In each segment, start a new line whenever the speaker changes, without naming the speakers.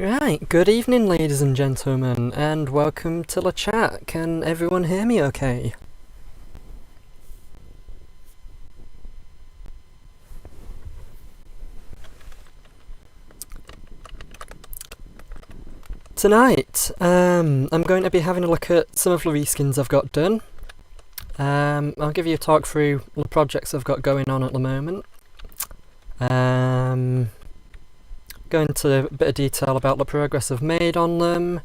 Right, good evening ladies and gentlemen, and welcome to the chat. Can everyone hear me okay? Tonight, I'm going to be having a look at some of the reskins I've got done. I'll give you a talk through the projects I've got going on at the moment. Go into a bit of detail about the progress I've made on them.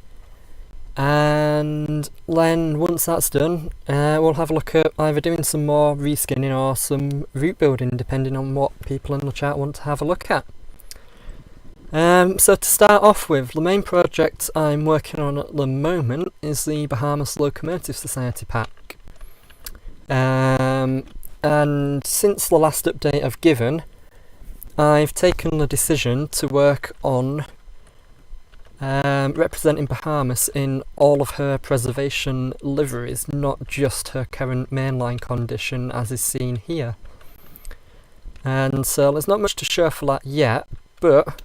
And then once that's done, we'll have a look at either doing some more reskinning or some route building, depending on what people in the chat want to have a look at. So to start off with, the main project I'm working on at the moment is the Bahamas Locomotive Society pack. And since the last update I've given, I've taken the decision to work on representing Bahamas in all of her preservation liveries, not just her current mainline condition as is seen here. And so there's not much to show for that yet, but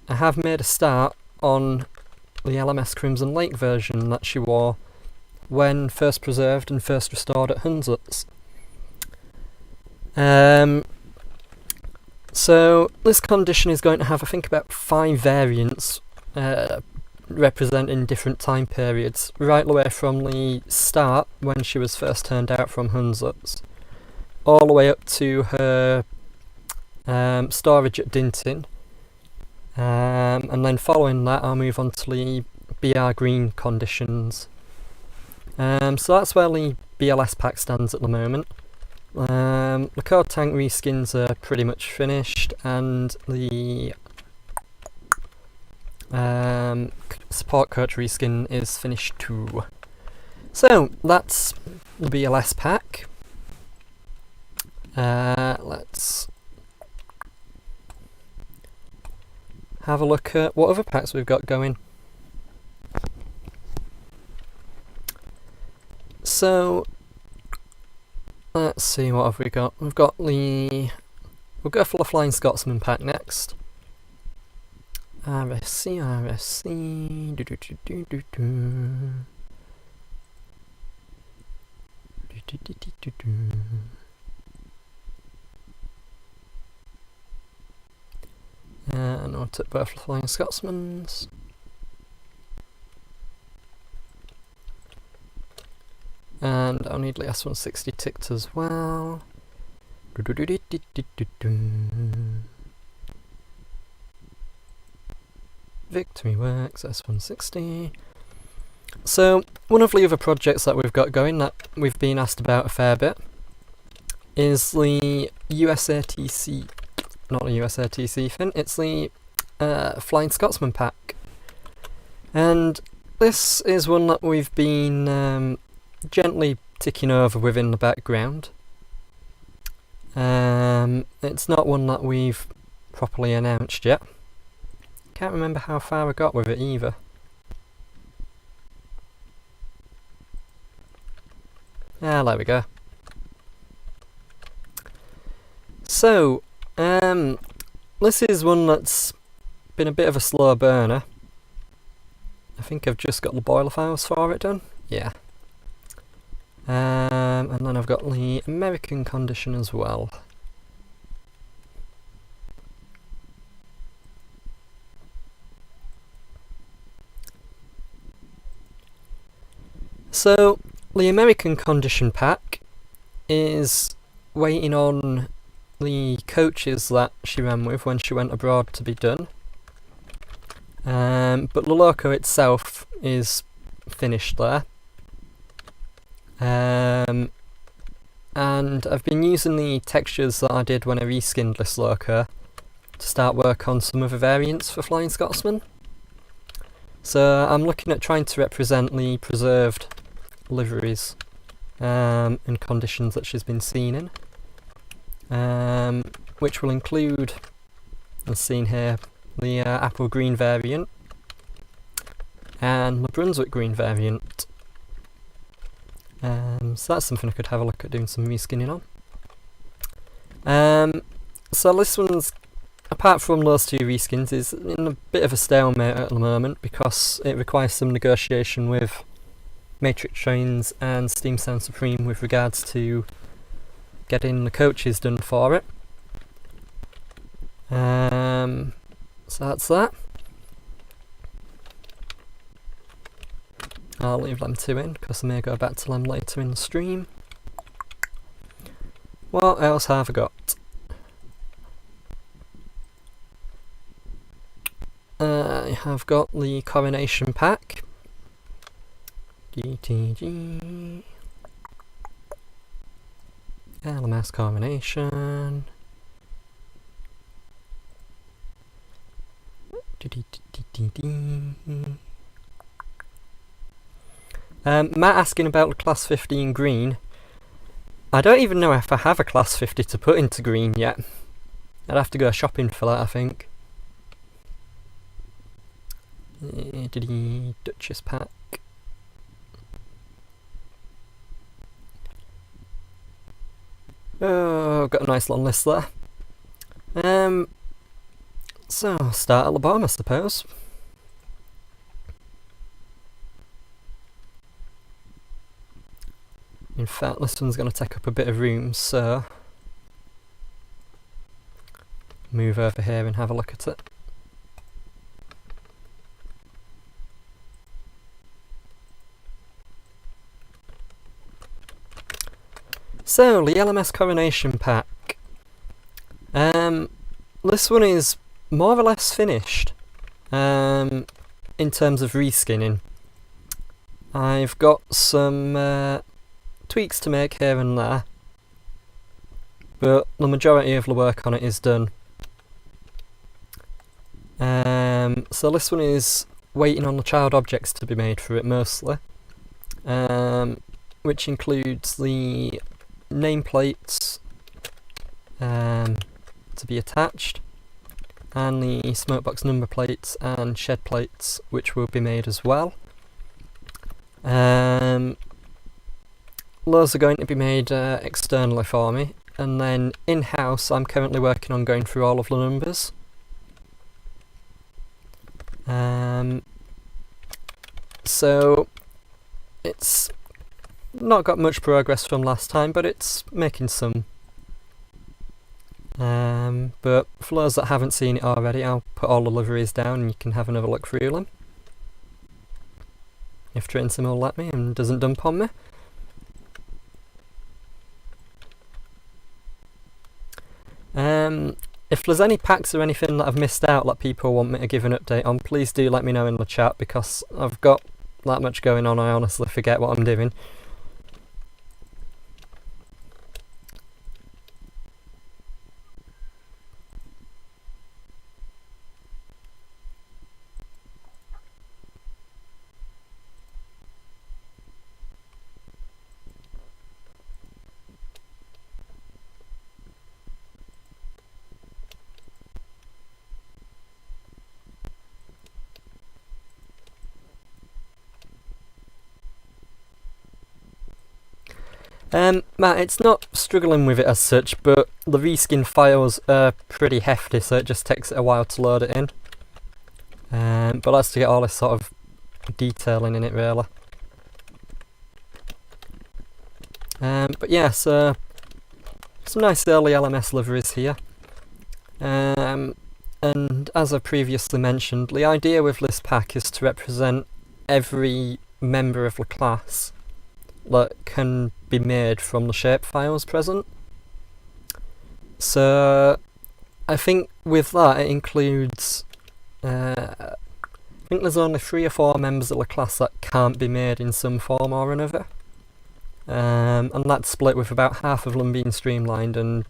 I have made a start on the LMS Crimson Lake version that she wore when first preserved and first restored at Hunslet's. So this condition is going to have, I think, about 5 variants representing different time periods, right the way from the start when she was first turned out from Hunslet's, all the way up to her storage at Dinton. And then following that I'll move on to the BR Green conditions. So that's where the BLS pack stands at the moment. The code tank reskins are pretty much finished, and the support coach reskin is finished too. So that's the BLS pack. Let's have a look at what other packs we've got going. So let's see, what have we got? We'll go for the Flying Scotsman pack next. RSC, and I'll take both the Flying Scotsmans. And I'll need the S160 ticked as well. Victory Works, S160. So, one of the other projects that we've got going that we've been asked about a fair bit is the USATC, not the USATC fin, it's the Flying Scotsman pack. And this is one that we've been gently ticking over within the background. It's not one that we've properly announced yet. Can't remember how far I got with it either. Ah, there we go. So, this is one that's been a bit of a slow burner. I think I've just got the boiler files for it done. Yeah. And then I've got the American condition as well. So, the American condition pack is waiting on the coaches that she ran with when she went abroad to be done. But the loco itself is finished there. And I've been using the textures that I did when I reskinned this loco to start work on some of the variants for Flying Scotsman. So I'm looking at trying to represent the preserved liveries and conditions that she's been seen in, which will include, as seen here, the apple green variant and the Brunswick green variant. So that's something I could have a look at doing some reskinning on. So this one's apart from those two reskins, is in a bit of a stalemate at the moment because it requires some negotiation with Matrix Trains and Steam Sound Supreme with regards to getting the coaches done for it. So that's that. I'll leave them two in because I may go back to them later in the stream. What else have I got? I have got the Coronation Pack. DTG. LMS Coronation. Matt asking about the Class 15 green. I don't even know if I have a Class 50 to put into green yet. I'd have to go shopping for that, I think. Duchess pack. Oh, got a nice long list there. So, start at the bottom, I suppose. In fact, this one's going to take up a bit of room, so move over here and have a look at it. So, the LMS Coronation Pack. This one is more or less finished in terms of reskinning. I've got some tweaks to make here and there, but the majority of the work on it is done. So this one is waiting on the child objects to be made for it mostly, which includes the nameplates to be attached, and the smokebox number plates and shed plates, which will be made as well. Those are going to be made externally for me, and then in-house I'm currently working on going through all of the numbers. So it's not got much progress from last time, but it's making some. But for those that haven't seen it already, I'll put all the liveries down and you can have another look through them. If Train Sim will let me and doesn't dump on me. If there's any packs or anything that I've missed out that people want me to give an update on, please do let me know in the chat, because I've got that much going on I honestly forget what I'm doing. Matt, it's not struggling with it as such, but the reskin files are pretty hefty, so it just takes it a while to load it in. But that's to get all this sort of detailing in it, really. But yeah, so some nice early LMS liveries here. And as I previously mentioned, the idea with this pack is to represent every member of the class that can be made from the shape files present. So I think with that it includes I think there's only 3 or 4 members of the class that can't be made in some form or another, and that's split with about half of them being streamlined and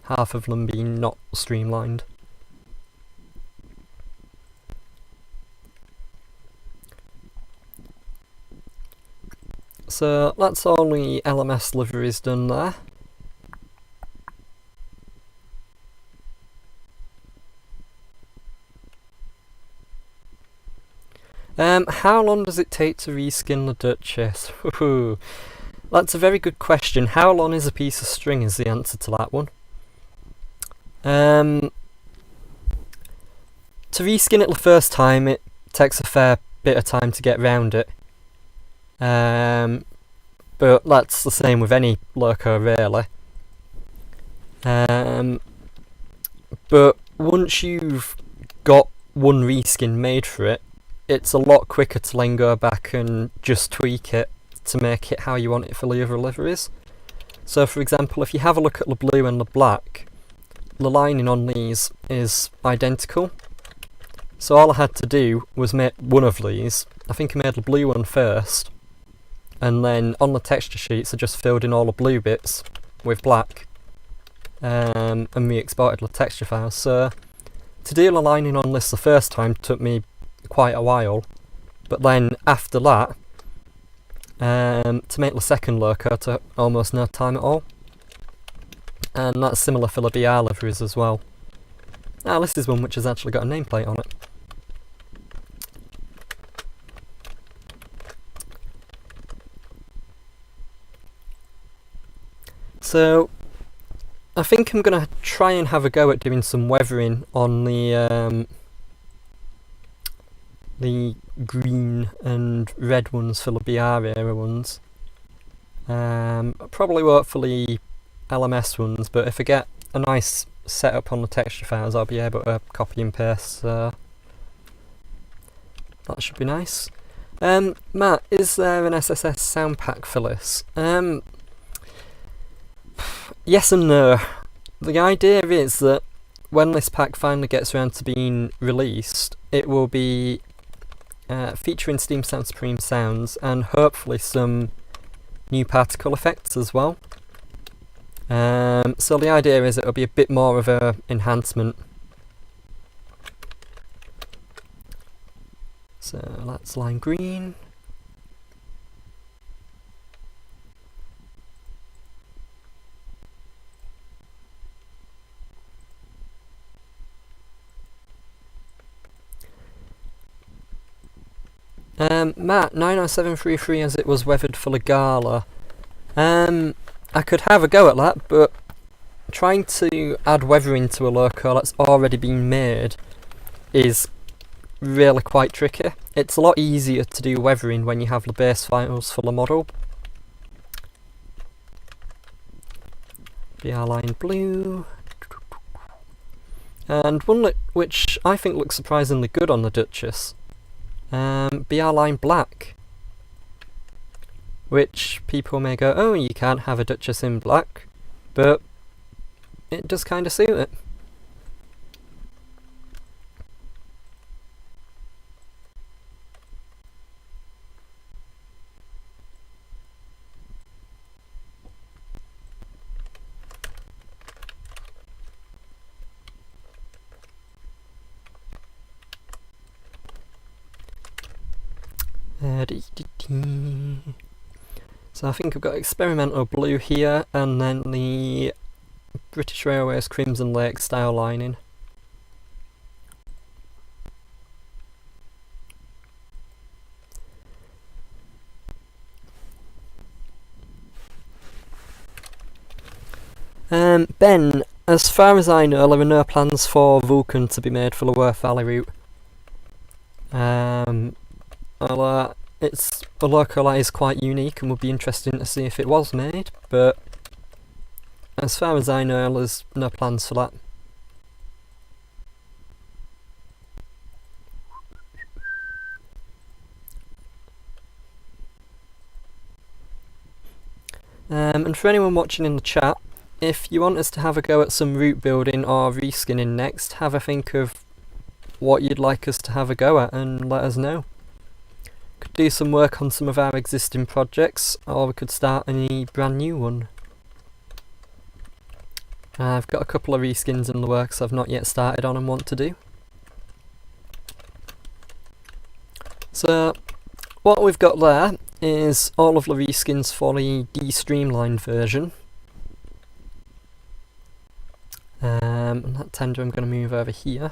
half of them being not streamlined. So that's all the LMS liveries done there. How long does it take to reskin the Duchess? That's a very good question. How long is a piece of string is the answer to that one. To reskin it the first time, it takes a fair bit of time to get round it. But that's the same with any lurker, really. But once you've got one reskin made for it, it's a lot quicker to then go back and just tweak it to make it how you want it for the other liveries. So for example, if you have a look at the blue and the black, the lining on these is identical. So all I had to do was make one of these. I think I made the blue one first, and then on the texture sheets I just filled in all the blue bits with black, and we exported the texture files. So to do the lining on this the first time took me quite a while, but then after that, to make the second lurker took almost no time at all. And that's similar for the BR liveries as well. Now this is one which has actually got a nameplate on it. So I think I'm going to try and have a go at doing some weathering on the green and red ones for the BR era ones. Probably won't for the LMS ones, but if I get a nice setup on the texture files, I'll be able to copy and paste, so that should be nice. Matt, is there an SSS sound pack for this? Yes and no. The idea is that when this pack finally gets around to being released, it will be featuring Steam Sound Supreme sounds and hopefully some new particle effects as well. So the idea is it'll be a bit more of a enhancement. So that's lime green. Matt, 90733 as it was weathered for the gala. I could have a go at that, but trying to add weathering to a lurker that's already been made is really quite tricky. It's a lot easier to do weathering when you have the base files for the model. BR line blue. And one which I think looks surprisingly good on the Duchess. BR line black, which people may go, oh, you can't have a Duchess in black, but it does kind of suit it. So I think I've got experimental blue here, and then the British Railways Crimson Lake style lining. Ben, as far as I know, there are no plans for Vulcan to be made for the Worth Valley route. Although it's a lurker that is quite unique and would be interesting to see if it was made, but as far as I know, there's no plans for that. And for anyone watching in the chat, if you want us to have a go at some route building or reskinning next, have a think of what you'd like us to have a go at and let us know. Could do some work on some of our existing projects, or we could start a brand new one. I've got a couple of reskins in the works I've not yet started on and want to do. So what we've got there is all of the reskins for the de-streamlined version. And that tender I'm going to move over here.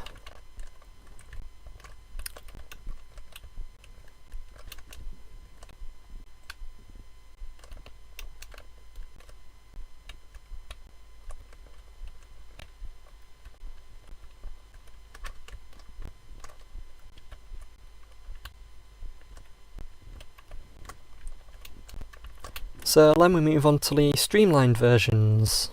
So then we move on to the streamlined versions.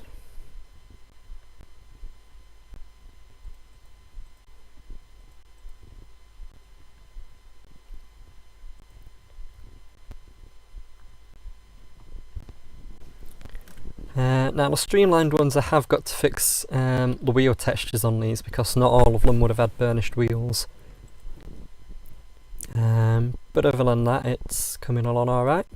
Now the streamlined ones, I have got to fix the wheel textures on these because not all of them would have had burnished wheels. But other than that, it's coming along alright.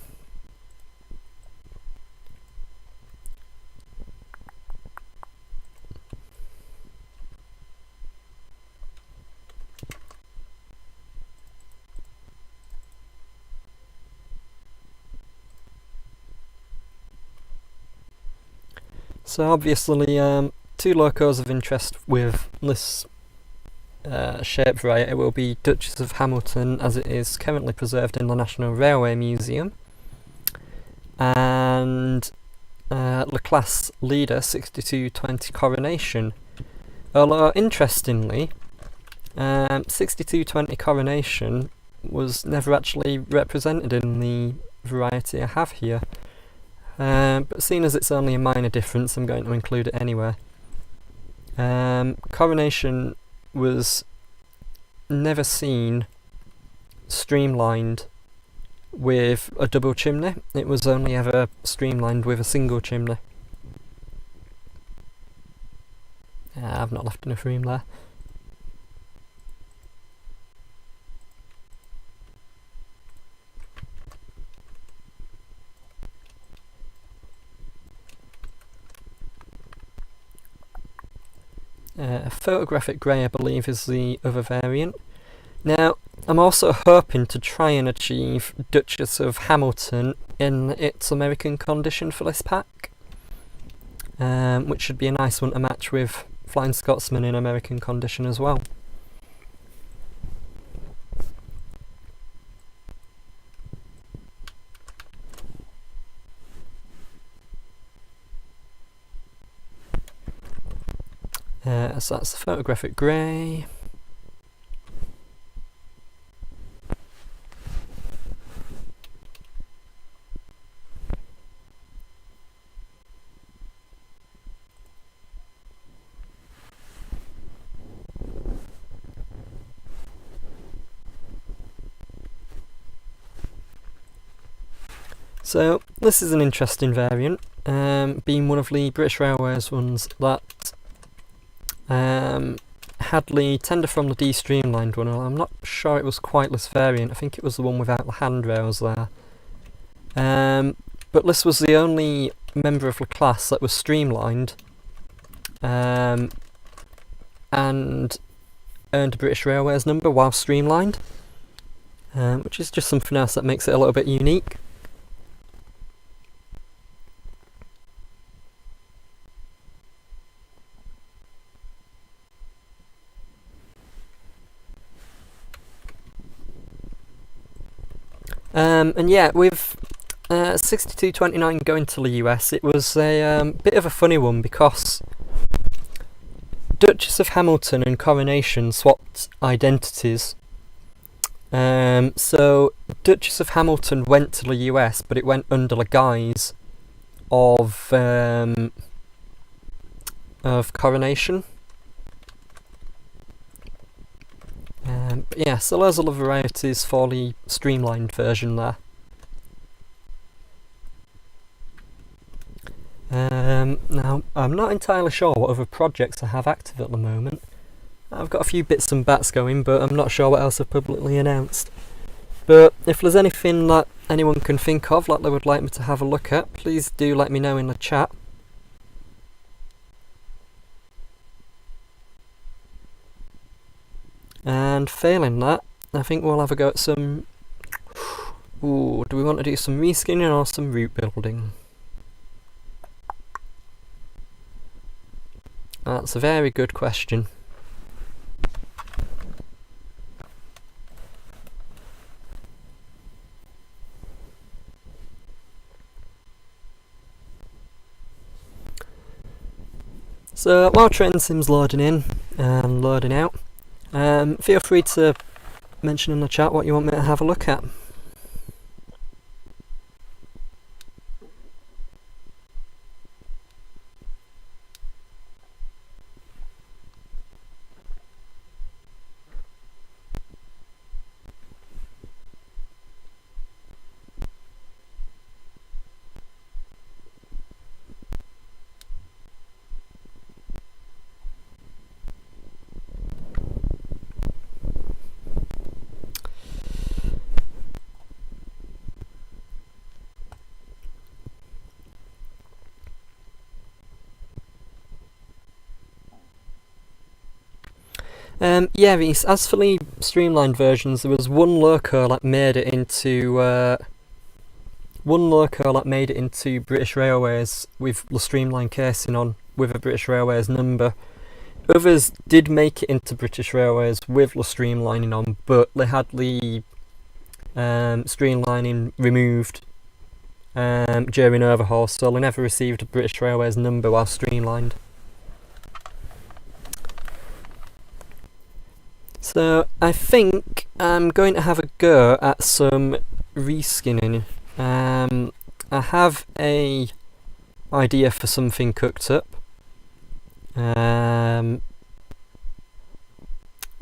So obviously, two locos of interest with this shape variety will be Duchess of Hamilton, as it is currently preserved in the National Railway Museum, and the class leader 6220 Coronation. Although interestingly, 6220 Coronation was never actually represented in the variety I have here. But seeing as it's only a minor difference, I'm going to include it anyway. Coronation was never seen streamlined with a double chimney. It was only ever streamlined with a single chimney. I've not left enough room there. Photographic grey, I believe, is the other variant. Now, I'm also hoping to try and achieve Duchess of Hamilton in its American condition for this pack, which should be a nice one to match with Flying Scotsman in American condition as well. So that's the photographic grey. So this is an interesting variant, being one of the British Railways ones that had the tender from the D-streamlined one. I'm not sure it was quite this variant, I think it was the one without the handrails there. But this was the only member of the class that was streamlined and earned a British Railways number while streamlined, which is just something else that makes it a little bit unique. And yeah, with 6229 going to the US, it was a bit of a funny one because Duchess of Hamilton and Coronation swapped identities. So Duchess of Hamilton went to the US, but it went under the guise of Coronation. But yeah, so those are the varieties for the streamlined version there. Now, I'm not entirely sure what other projects I have active at the moment. I've got a few bits and bats going, but I'm not sure what else I've publicly announced. But if there's anything that anyone can think of that they would like me to have a look at, please do let me know in the chat. And failing that, I think we'll have a go at some... Ooh, do we want to do some reskinning or some route building? That's a very good question. So while Train Sim's loading in and loading out, feel free to mention in the chat what you want me to have a look at. Yeah, Reese, as for the streamlined versions, there was one loco that made it into British Railways with the streamlined casing on with a British Railways number. Others did make it into British Railways with the streamlining on, but they had the streamlining removed during overhaul, so they never received a British Railways number while streamlined. So I think I'm going to have a go at some reskinning. I have a idea for something cooked up.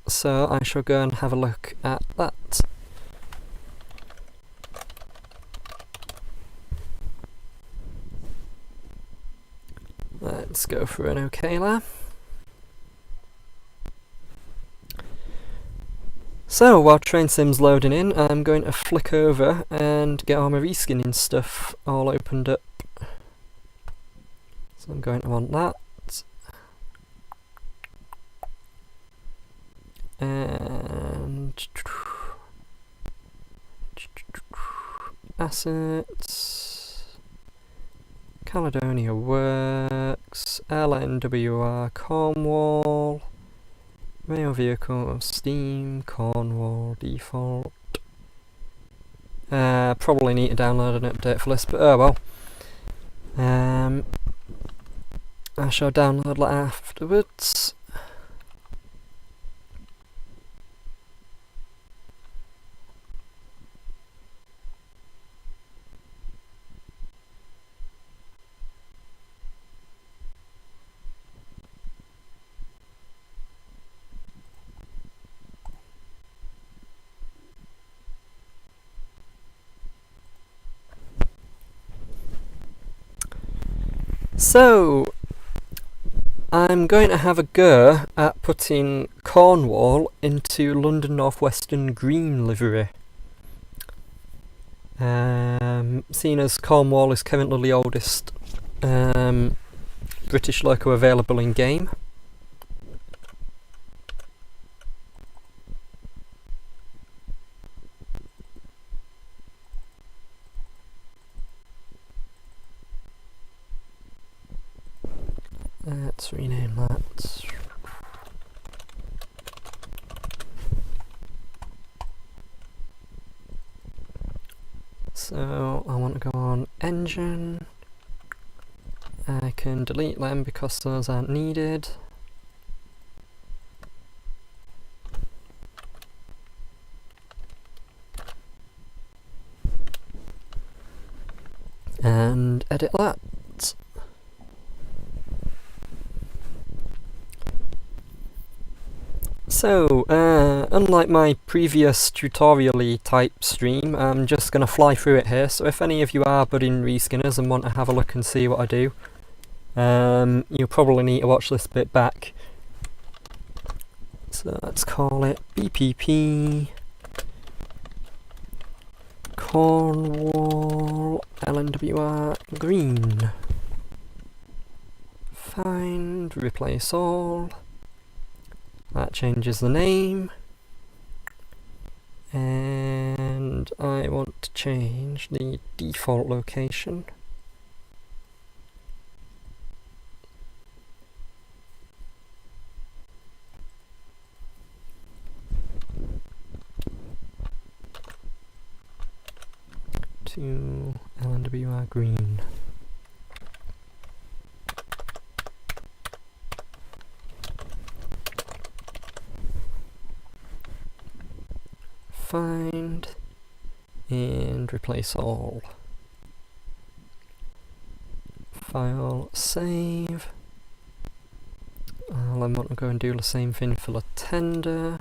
So I shall go and have a look at that. Let's go for an OK there. So while Train Sim's loading in, I'm going to flick over and get all my reskinning stuff all opened up. So I'm going to want that. And assets, Caledonia Works, LNWR Cornwall, rail vehicle Steam Cornwall default. Probably need to download an update for this, but oh well. I shall download that afterwards. So, I'm going to have a go at putting Cornwall into London North Western green livery. Seeing as Cornwall is currently the oldest British loco available in game. Let's rename that. So I want to go on engine. I can delete them because those aren't needed. And edit that. So, unlike my previous tutorial-y type stream, I'm just going to fly through it here, so if any of you are budding reskinners and want to have a look and see what I do, you'll probably need to watch this bit back. So let's call it BPP Cornwall LNWR green. Find, replace all. That changes the name, and I want to change the default location to LNWR green. Find and replace all. File, save. I want to go and do the same thing for the tender.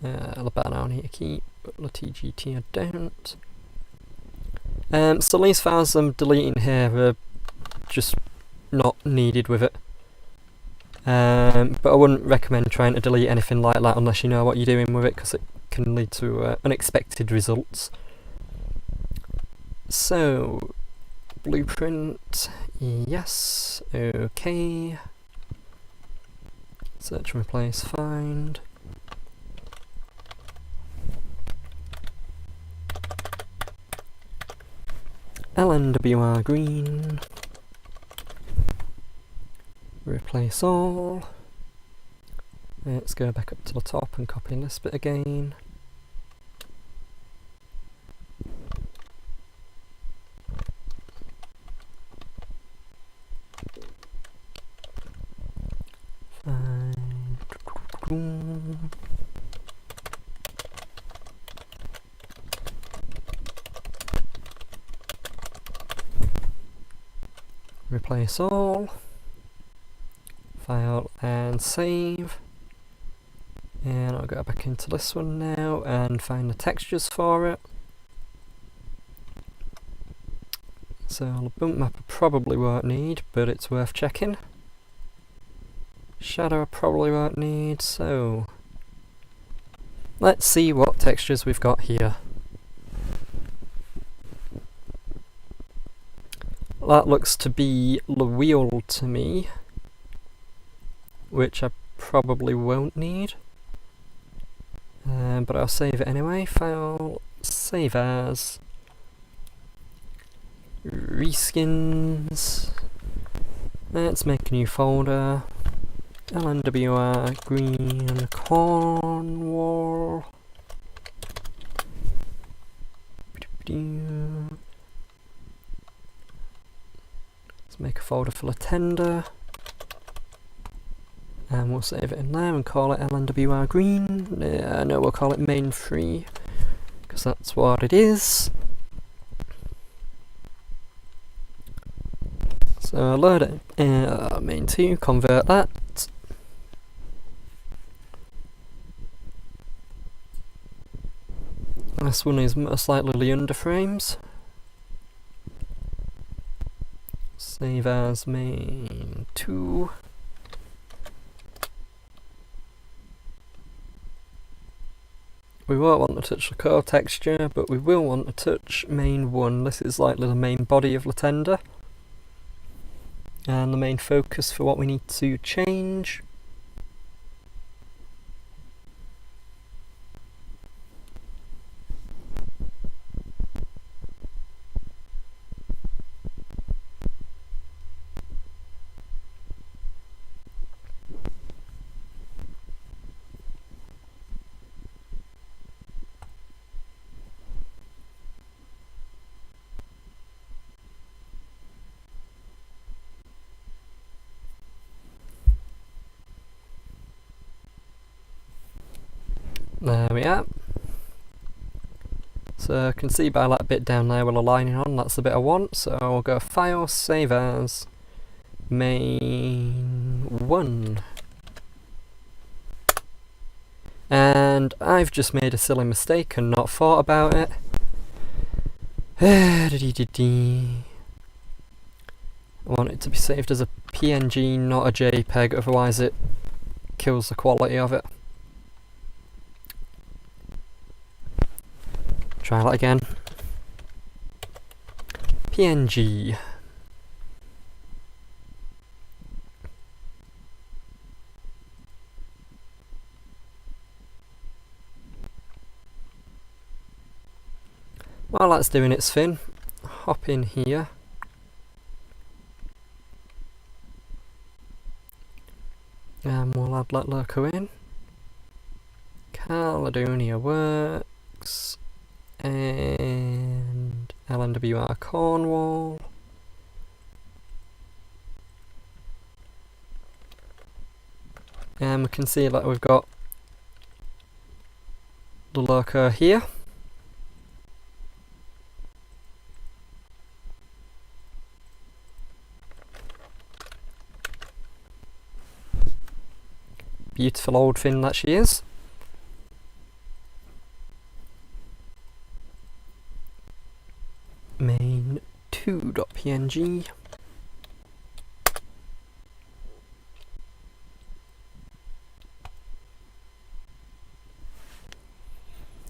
The banner I need to keep, but the TGT I don't. So these files I'm deleting here are just not needed with it. But I wouldn't recommend trying to delete anything like that unless you know what you're doing with it, because it can lead to unexpected results. So, blueprint, yes, okay. Search and replace, find. LNWR green. Replace all. Let's go back up to the top and copy this bit again. Replace all. File and save. And I'll go back into this one now and find the textures for it. So the bump map I probably won't need, but it's worth checking. Shadow I probably won't need, so let's see what textures we've got here. That looks to be the wheel to me, which I probably won't need. But I'll save it anyway. File, save as, reskins. Let's make a new folder. LNWR green Cornwall. Let's make a folder for the tender. And we'll save it in there and call it LNWR green. No, we'll call it main 3 because that's what it is. So load it, main 2, convert that. This one is most likely the underframes. Save as main 2. We won't want to touch the core texture, but we will want to touch main 1. This is likely the main body of the tender. And the main focus for what we need to change. There we are. So I can see by that bit down there with the lining on, that's the bit I want. So I'll go File, Save As, Main 1. And I've just made a silly mistake and not thought about it. I want it to be saved as a PNG, not a JPEG, otherwise it kills the quality of it. Try that again. PNG. While that's doing its thing, hop in here. And we'll add that loco in. Caledonia works. And LNWR Cornwall. And we can see that we've got the loco here. Beautiful old thing that she is. Main 2.png.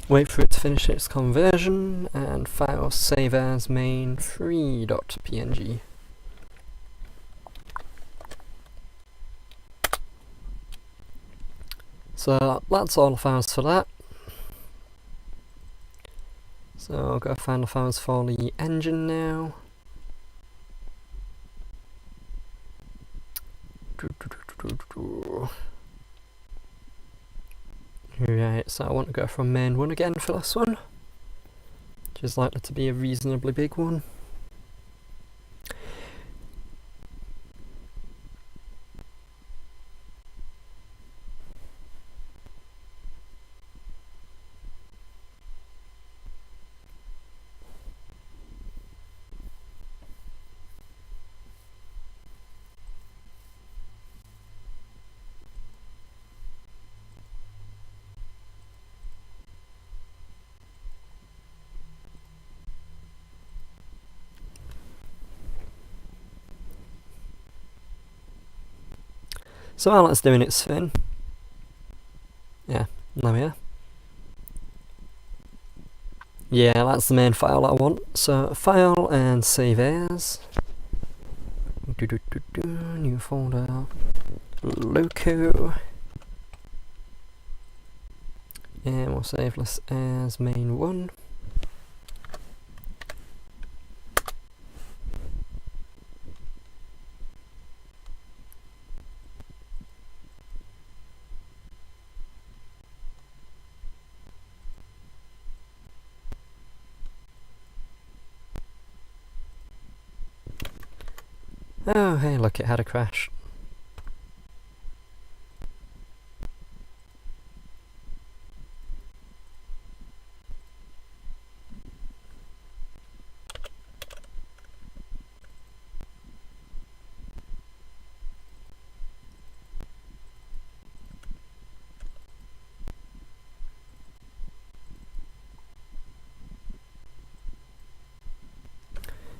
wait for it to finish its conversion, and file save as main3.png. So that's all the files for that. So I'll go find the files for the engine now. Right, so I want to go from main 1 again for this one, which is likely to be a reasonably big one. So while that's doing its thing, yeah, there we are. Yeah, that's the main file I want. So file and save as. New folder. Loco. And we'll save this as main 1. Oh, hey, look, it had a crash.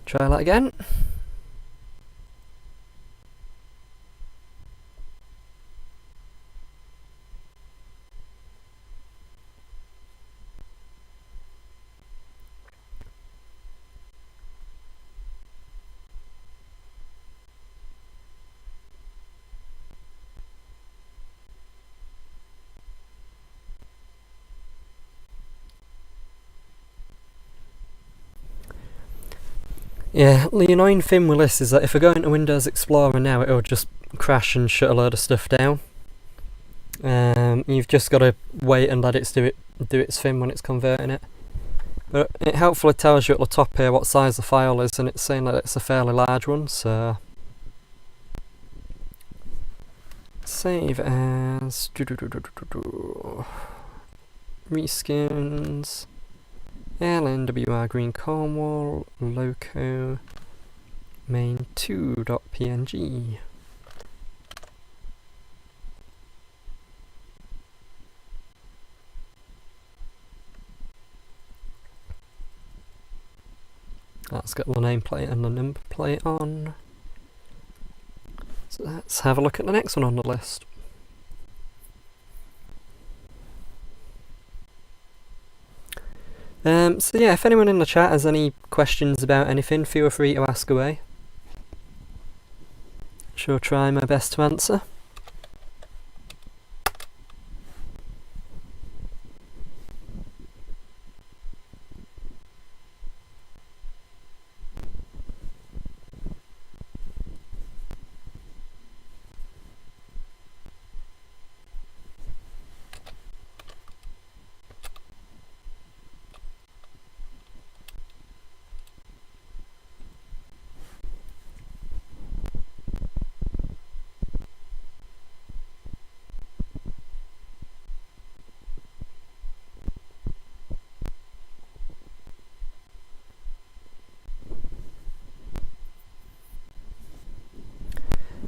Try that again. Yeah, the annoying thing with this is that if I go into Windows Explorer now, it'll just crash and shut a load of stuff down. You've just got to wait and let it do its thing when it's converting it. But it helpfully tells you at the top here what size the file is, and it's saying that it's a fairly large one, so save as reskins LNWR green Cornwall loco main2.png. That's got the nameplate and the number plate on. So let's have a look at the next one on the list. So yeah, if anyone in the chat has any questions about anything, feel free to ask away. Sure, try my best to answer.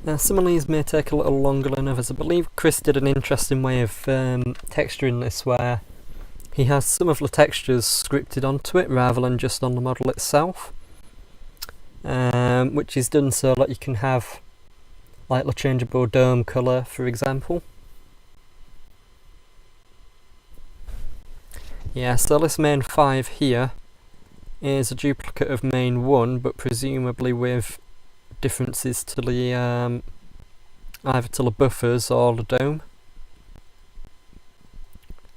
Now some of these may take a little longer than others. I believe Chris did an interesting way of texturing this where he has some of the textures scripted onto it rather than just on the model itself, which is done so that you can have like the changeable dome colour, for example. Yeah, so this main 5 here is a duplicate of main 1, but presumably with differences to the either to the buffers or the dome.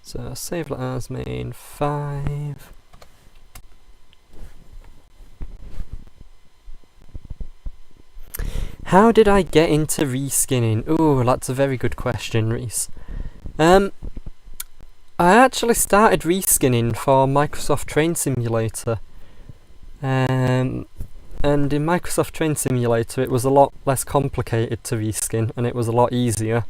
So save that as main 5. How did I get into reskinning? Ooh, that's a very good question, Reese. I actually started reskinning for Microsoft Train Simulator. And in Microsoft Train Simulator it was a lot less complicated to reskin, and it was a lot easier.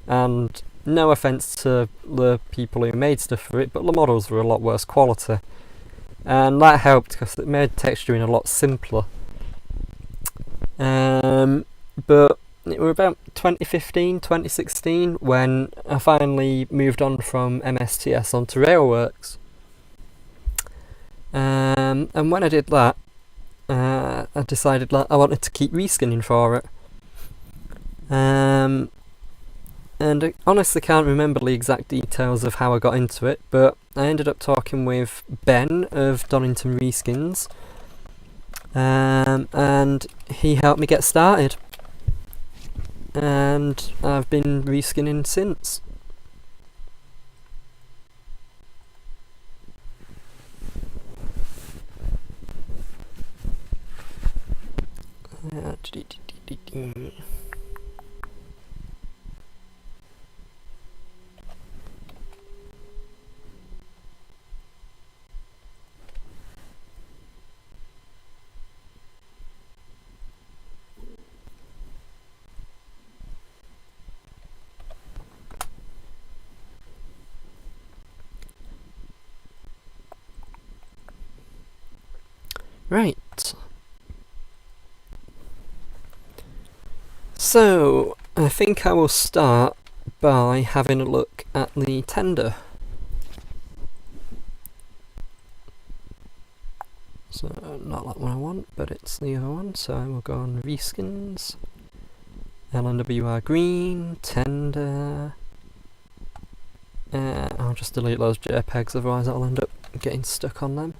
And no offence to the people who made stuff for it, but the models were a lot worse quality. And that helped because it made texturing a lot simpler. But it was about 2015, 2016 when I finally moved on from MSTS onto Railworks. And when I did that, I decided that I wanted to keep reskinning for it. And I honestly can't remember the exact details of how I got into it, but I ended up talking with Ben of Donington Reskins, and he helped me get started. And I've been reskinning since. Right. So, I think I will start by having a look at the tender. So, not that one I want, but it's the other one. So I will go on Reskins, LNWR green, tender. I'll just delete those JPEGs, otherwise I'll end up getting stuck on them.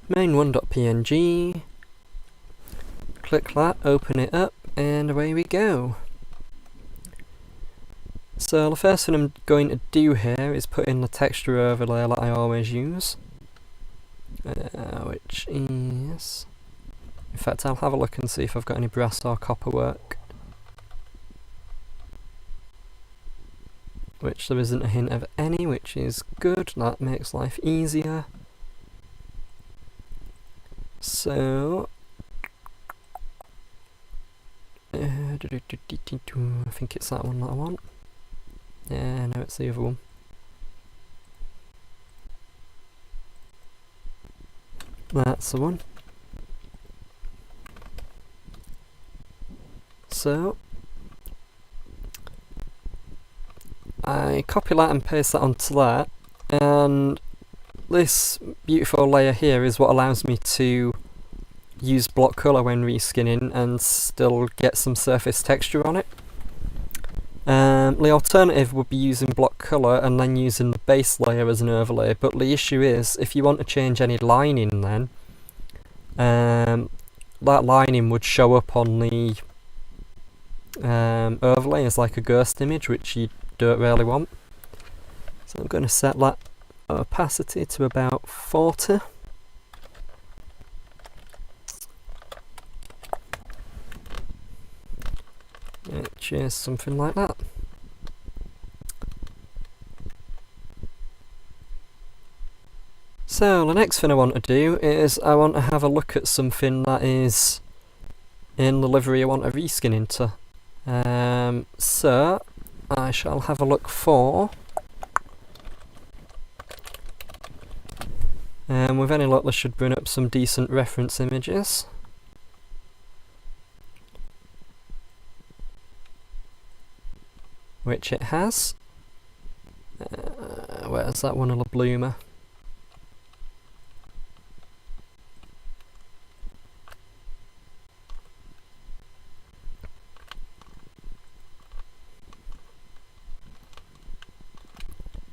Main1.png. Click that, open it up, and away we go. So the first thing I'm going to do here is put in the texture overlay that I always use, which is... In fact, I'll have a look and see if I've got any brass or copper work. Which there isn't a hint of any, which is good. That makes life easier. So... I think it's that one that I want. Yeah, no, it's the other one. That's the one. So I copy that and paste that onto that, and this beautiful layer here is what allows me to use block colour when reskinning and still get some surface texture on it. The alternative would be using block colour and then using the base layer as an overlay, but the issue is if you want to change any lining then, that lining would show up on the overlay as like a ghost image, which you don't really want. So I'm going to set that opacity to about 40. Which is something like that. So the next thing I want to do is I want to have a look at something that is in the livery I want to reskin into. So I shall have a look for, with any luck this should bring up some decent reference images. Which it has. Where's that one of the bloomer?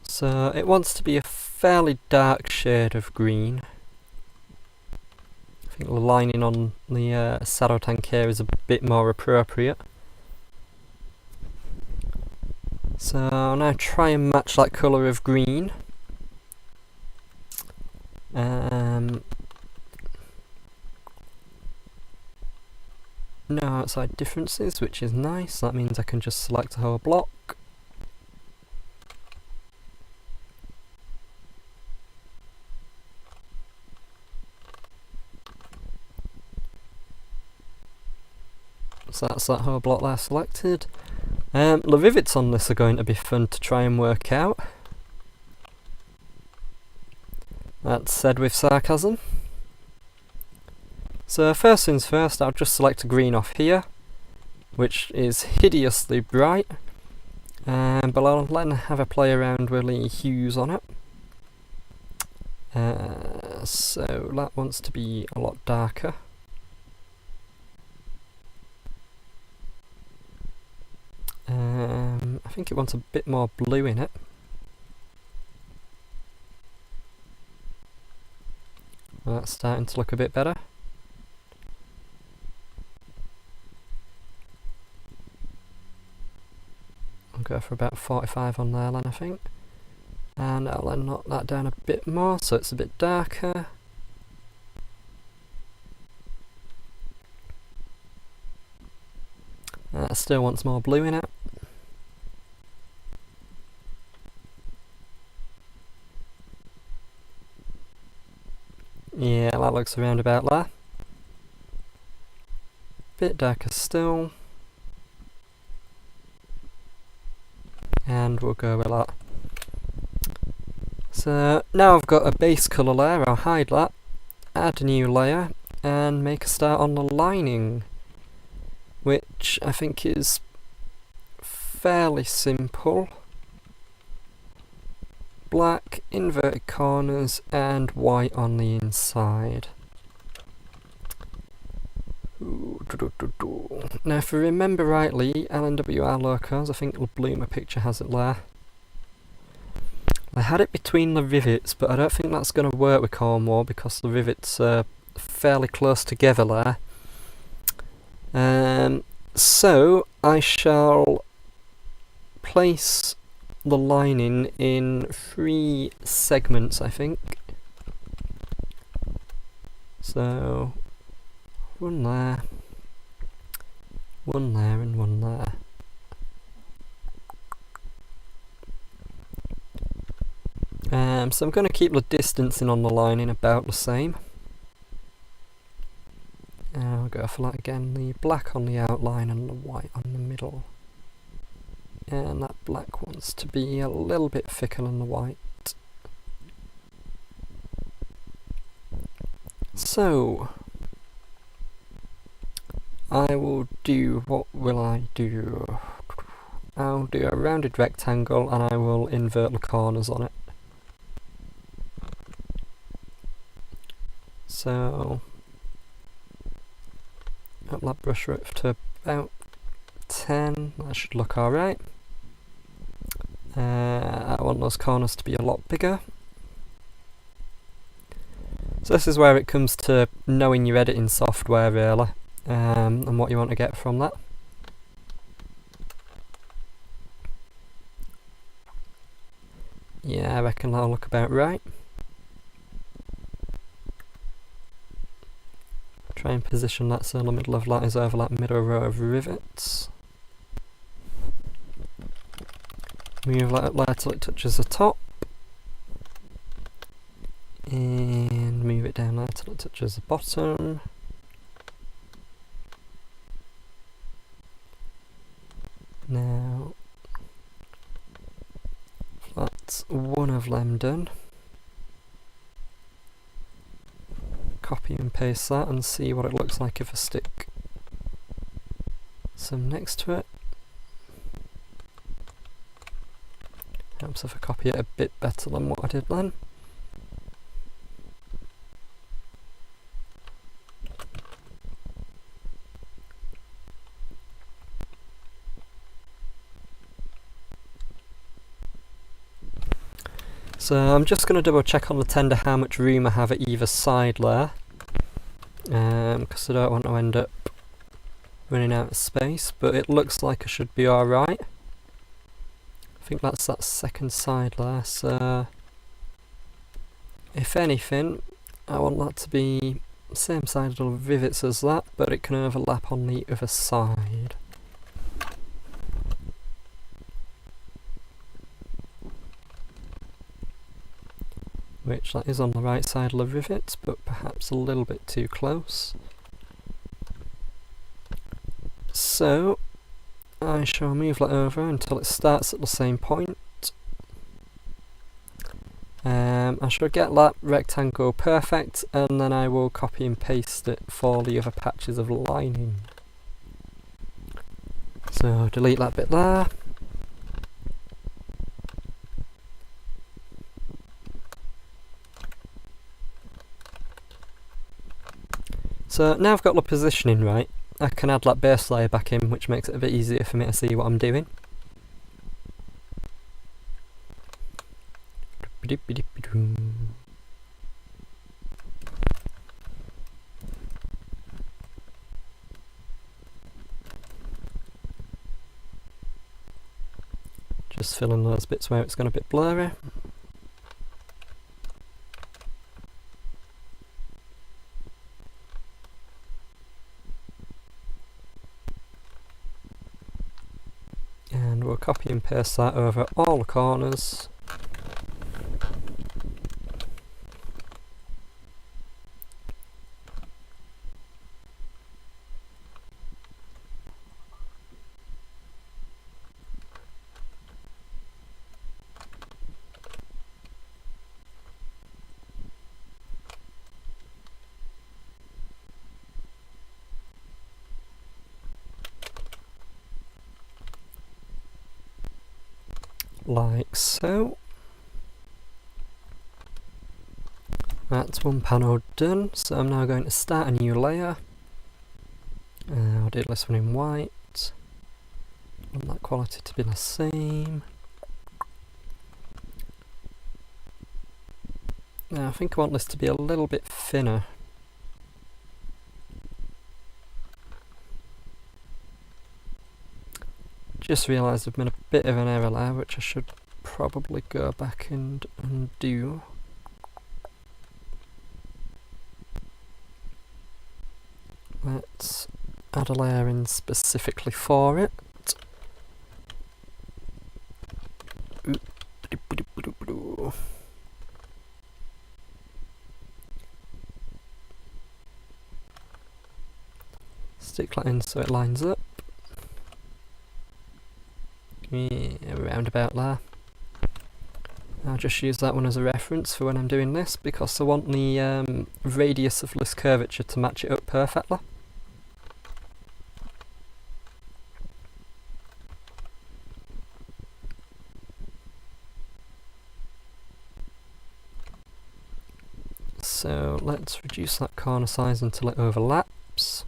So it wants to be a fairly dark shade of green. I think the lining on the saddle tank here is a bit more appropriate. So I'll now try and match that colour of green. No outside differences, which is nice. That means I can just select the whole block. So that's that whole block there selected. The rivets on this are going to be fun to try and work out. That's said with sarcasm. So first things first, I'll just select a green off here, which is hideously bright, but I'll then have a play around with the hues on it. So that wants to be a lot darker. I think it wants a bit more blue in it. That's starting to look a bit better. I'll go for about 45 on there then, I think. And I'll then knock that down a bit more so it's a bit darker. Still wants more blue in it. Yeah, that looks around about there. Bit darker still. And we'll go with that. So now I've got a base colour layer, I'll hide that, add a new layer, and make a start on the lining, which I think is fairly simple. Black, inverted corners, and white on the inside. Now if I remember rightly, LNWR locos, I think the bloomer picture has it there. I had it between the rivets, but I don't think that's going to work with Cornwall because the rivets are fairly close together there. So I shall place the lining in 3 segments, I think. So one there, and one there. So I'm going to keep the distancing on the lining about the same. I'll go for that again, the black on the outline and the white on the middle. And that black wants to be a little bit thicker than the white. So I will do, what will I do? I'll do a rounded rectangle and I will invert the corners on it. So up that brush width to about 10, that should look alright. I want those corners to be a lot bigger. So this is where it comes to knowing your editing software really, and what you want to get from that. Yeah, I reckon that'll look about right. Try and position that so the middle of that is over that middle row of rivets. Move that up there till it touches the top. And move it down there till it touches the bottom. Now, that's one of them done. Copy and paste that and see what it looks like if I stick some next to it. Helps if I copy it a bit better than what I did then. So I'm just going to double check on the tender how much room I have at either side there, because I don't want to end up running out of space, but it looks like I should be alright. I think that's that second side there, so if anything I want that to be the same side of rivets as that, but it can overlap on the other side. Which that is on the right side of the rivet, but perhaps a little bit too close. So I shall move that over until it starts at the same point. I shall get that rectangle perfect, and then I will copy and paste it for the other patches of lining. So delete that bit there. So now I've got the positioning right, I can add that base layer back in, which makes it a bit easier for me to see what I'm doing. Just fill in those bits where it's gone a bit blurry. And we'll copy and paste that over all the corners. Like so. That's one panel done, so I'm now going to start a new layer. I'll do this one in white. I want that quality to be the same. Now I think I want this to be a little bit thinner. Just realised I've made a bit of an error there, which I should probably go back and undo. Let's add a layer in specifically for it. Stick that in so it lines up. Yeah, around about there. I'll just use that one as a reference for when I'm doing this, because I want the radius of this curvature to match it up perfectly. So let's reduce that corner size until it overlaps.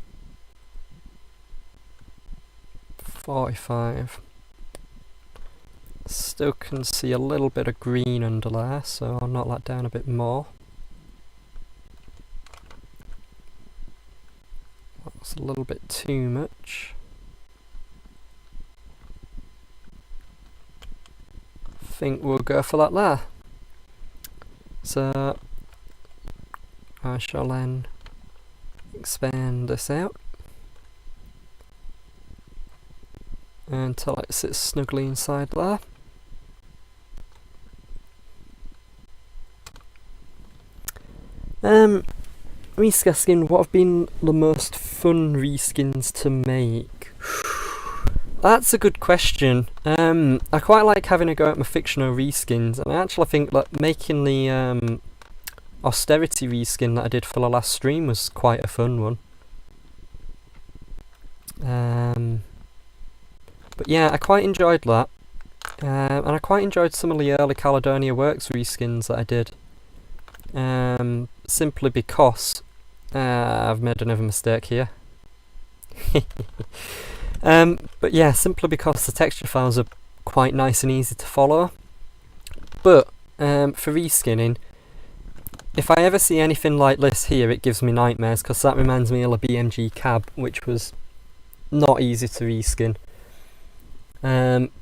45. Still can see a little bit of green under there, so I'll knock that down a bit more. That's a little bit too much. Think we'll go for that there. So I shall then expand this out until it sits snugly inside there. Reskin, what have been the most fun reskins to make? That's a good question. I quite like having a go at my fictional reskins, and I actually think that making the austerity reskin that I did for the last stream was quite a fun one. But yeah, I quite enjoyed that. And I quite enjoyed some of the early Caledonia Works reskins that I did. Simply because I've made another mistake here. But yeah, simply because the texture files are quite nice and easy to follow. But for reskinning, if I ever see anything like this here, it gives me nightmares, because that reminds me of a BMG cab, which was not easy to reskin.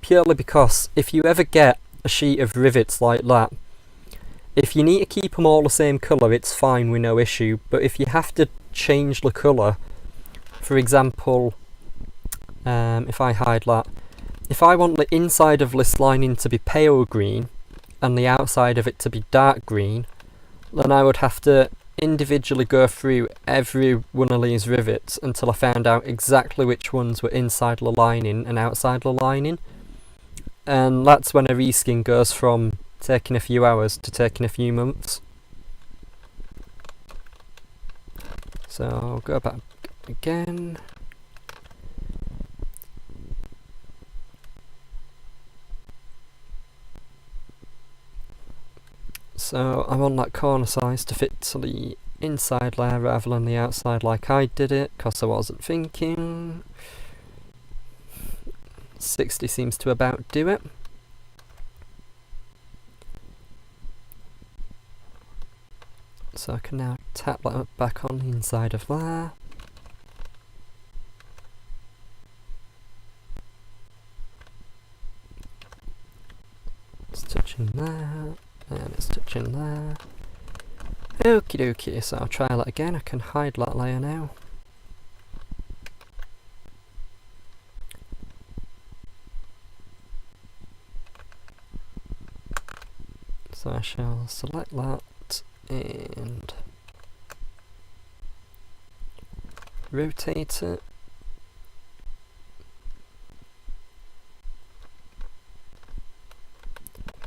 Purely because if you ever get a sheet of rivets like that, if you need to keep them all the same colour, it's fine with no issue, but if you have to change the colour, for example, if I hide that, if I want the inside of this lining to be pale green and the outside of it to be dark green, then I would have to individually go through every one of these rivets until I found out exactly which ones were inside the lining and outside the lining. And that's when a reskin goes from taking a few hours to taking a few months. So I'll go back again. So I want that corner size to fit to the inside layer rather than the outside like I did it, because I wasn't thinking. 60 seems to about do it. So I can now tap that back on the inside of there. It's touching there, and it's touching there. Okie dokie, so I'll try that again. I can hide that layer now. So I shall select that and rotate it.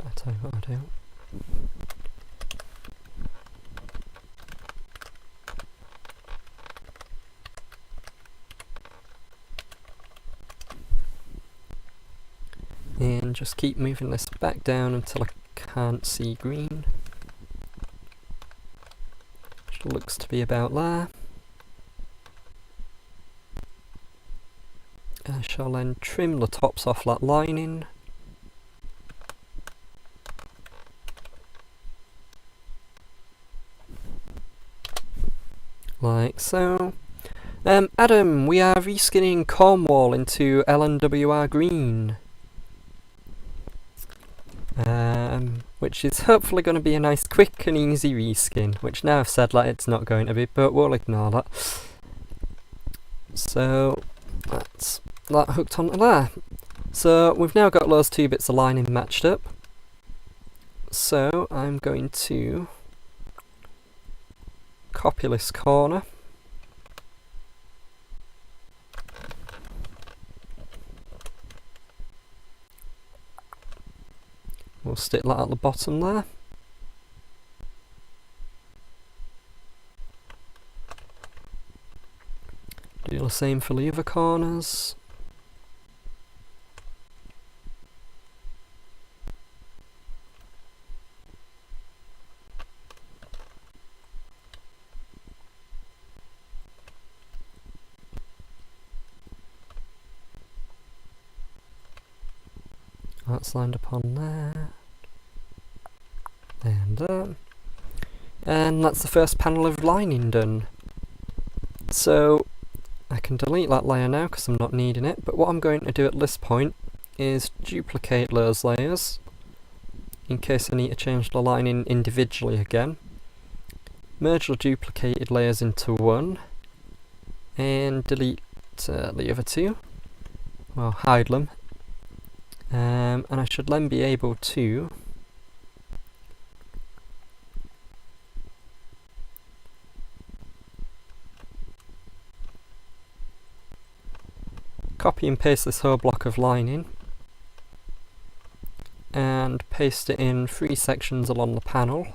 I'll tell you what I'll do. And just keep moving this back down until I can't see green. Which looks to be about there. I shall then trim the tops off that lining. Like so. Adam, we are reskinning Cornwall into LNWR green. Which is hopefully going to be a nice quick and easy reskin, which now I've said that it's not going to be, but we'll ignore that. So that's that hooked onto there. So we've now got those two bits of lining matched up. So I'm going to copy this corner. We'll stick that at the bottom there. Do the same for the other corners. That's lined up on there. And there. And that's the first panel of lining done. So I can delete that layer now because I'm not needing it, but what I'm going to do at this point is duplicate those layers in case I need to change the lining individually again. Merge the duplicated layers into one and delete the other two. Well, hide them. And I should then be able to copy and paste this whole block of lining and paste it in 3 sections along the panel.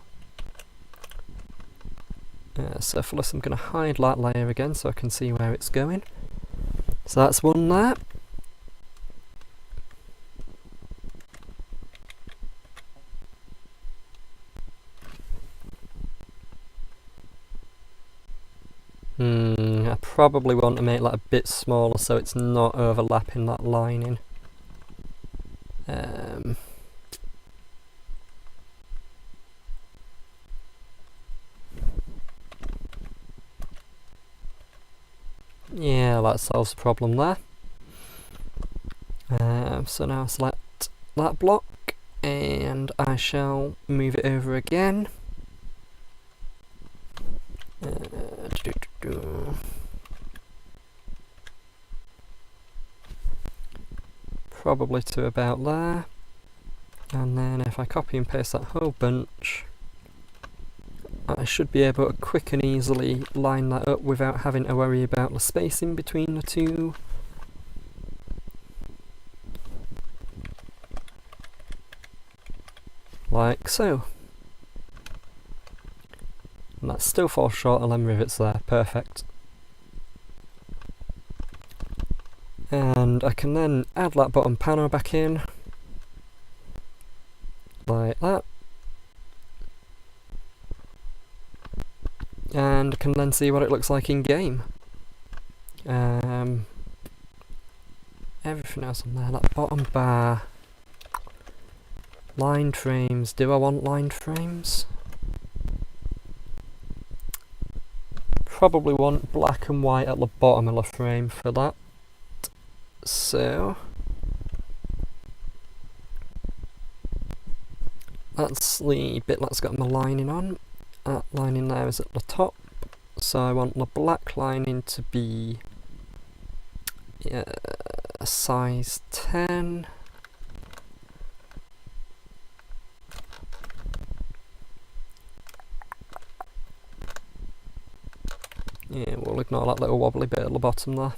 So for this I'm going to hide that layer again so I can see where it's going. So that's one there. I probably want to make that a bit smaller so it's not overlapping that lining. Yeah, that solves the problem there. So now select that block and I shall move it over again. Probably to about there. And then if I copy and paste that whole bunch, I should be able to quick and easily line that up without having to worry about the spacing between the two. Like so. And that still falls short of them rivets there, perfect. And I can then add that bottom panel back in, like that. And I can then see what it looks like in game. Everything else on there, that bottom bar. Lined frames, do I want lined frames? Probably want black and white at the bottom of the frame for that. So that's the bit that's got my lining on. That lining there is at the top, so I want the black lining to be a size 10. Yeah, we'll ignore that little wobbly bit at the bottom there.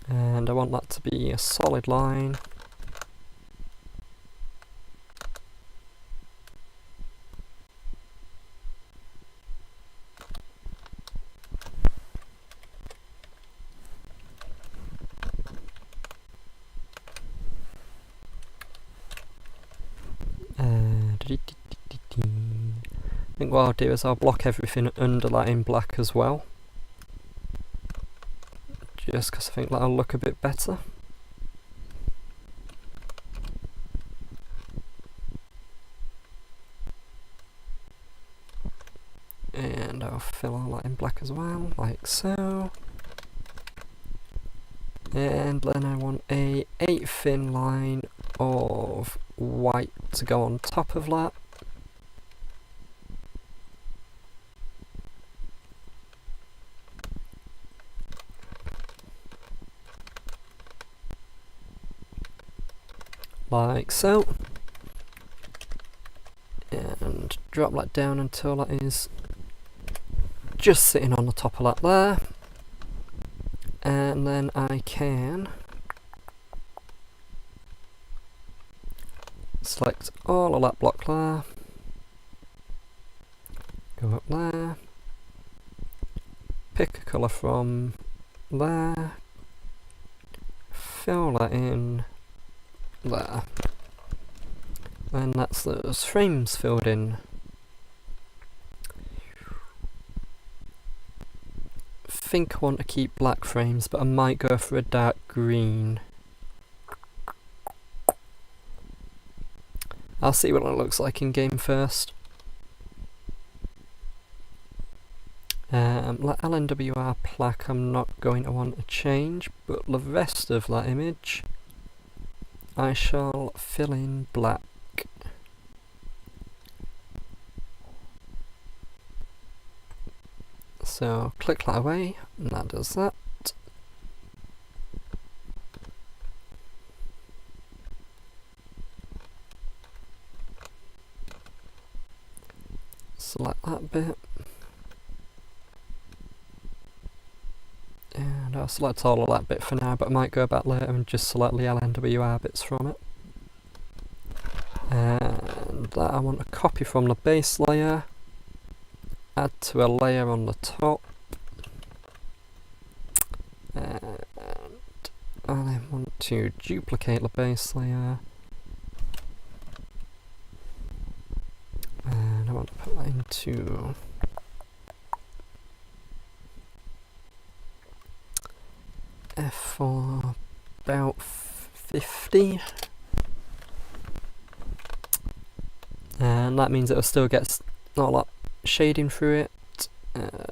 And I want that to be a solid line. I think what I'll do is I'll block everything under that in black as well, just because I think that'll look a bit better. And I'll fill all that in black as well, like so. And then I want a 8 thin line of white to go on top of that. Like so. And drop that down until that is just sitting on the top of that there. And then I can select all of that block there, go up there, pick a colour from there, fill that in there, and that's those frames filled in. I think I want to keep black frames, but I might go for a dark green. I'll see what it looks like in game first. That LNWR plaque I'm not going to want to change, but the rest of that image I shall fill in black. So click that away, and that does that. Select that bit. And I'll select all of that bit for now, but I might go back later and just select the LNWR bits from it. And that I want to copy from the base layer, add to a layer on the top, and I then want to duplicate the base layer, and I want to put that into F for about 50, and that means it'll still get not a lot shading through it.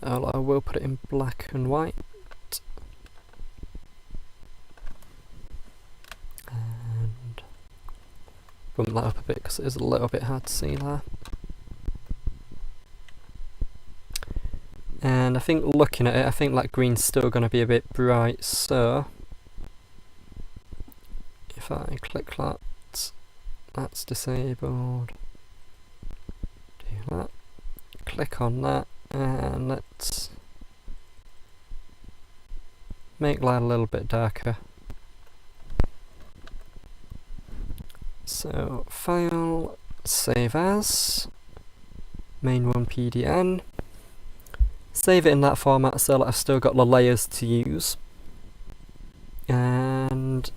I will put it in black and white, bump that up a bit because it is a little bit hard to see there. And I think looking at it, I think that green's still going to be a bit bright, so if I click that, that's disabled. Do that, click on that, and let's make that a little bit darker. So, file, save as, main1 PDN, save it in that format so that I've still got the layers to use. And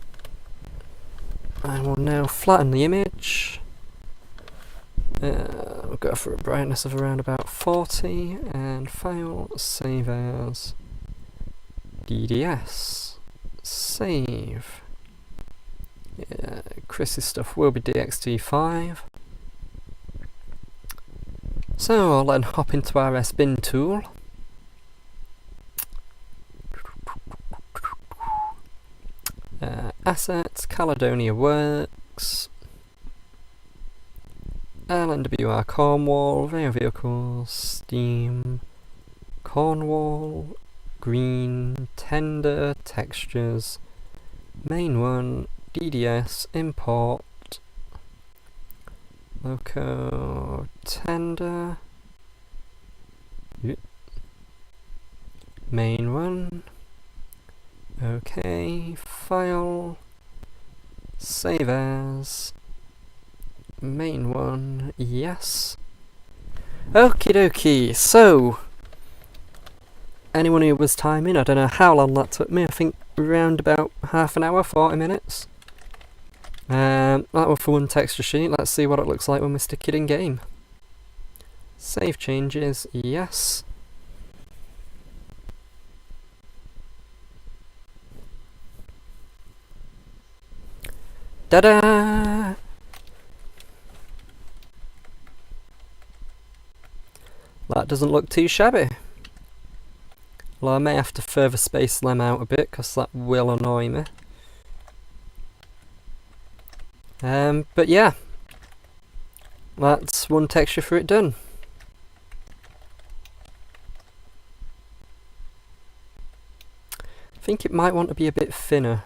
I will now flatten the image. We'll go for a brightness of around about 40, and file, save as, DDS, save. Yeah, Chris's stuff will be DXT5. So I'll then hop into our reskin tool. Assets, Caledonia Works, LNWR Cornwall, Rail Vehicles, Steam, Cornwall, Green, Tender, Textures, Main 1, DDS, Import, Loco, Tender, Main 1, OK, File, Save As, Main 1, yes. Okie dokie, so anyone who was timing, I don't know how long that took me, I think around about half an hour, 40 minutes. That was for one texture sheet. Let's see what it looks like when we stick it in game. Save changes, yes. Ta-da! That doesn't look too shabby. Well, I may have to further space them out a bit because that will annoy me. But yeah, that's one texture for it done. I think it might want to be a bit thinner.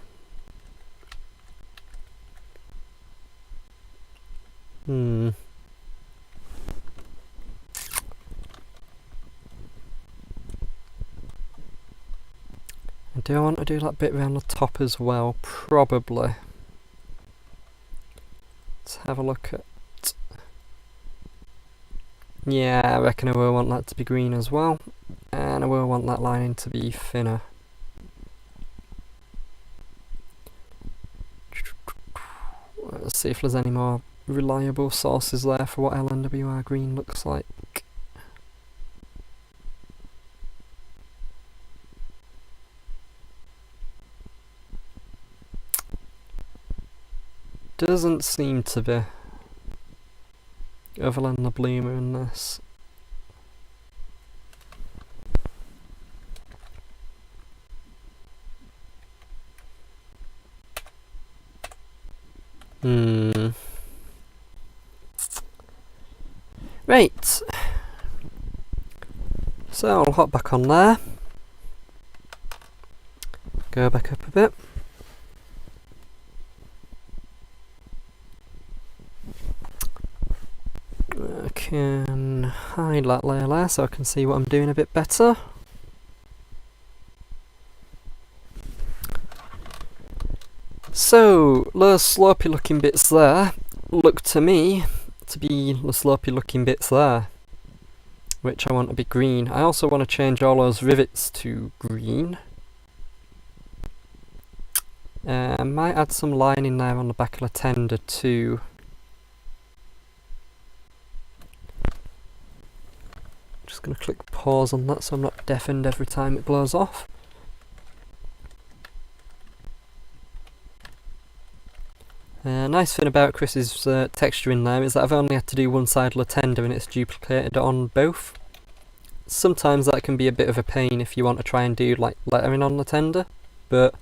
I do want to do that bit around the top as well, probably. Let's have a look at... Yeah, I reckon I will want that to be green as well. And I will want that lining to be thinner. Let's see if there's any more reliable sources there for what LNWR green looks like. Doesn't seem to be, other than the bloomer in this. Right, so I'll hop back on there, go back up a bit. I can hide that layer there so I can see what I'm doing a bit better. So, those slopey looking bits there look to me to be the slopey looking bits there, which I want to be green. I also want to change all those rivets to green. I might add some lining there on the back of the tender too. Just going to click pause on that so I'm not deafened every time it blows off. Nice thing about Chris's texture in there is that I've only had to do one side of the tender and it's duplicated on both. Sometimes that can be a bit of a pain if you want to try and do like lettering on the tender, but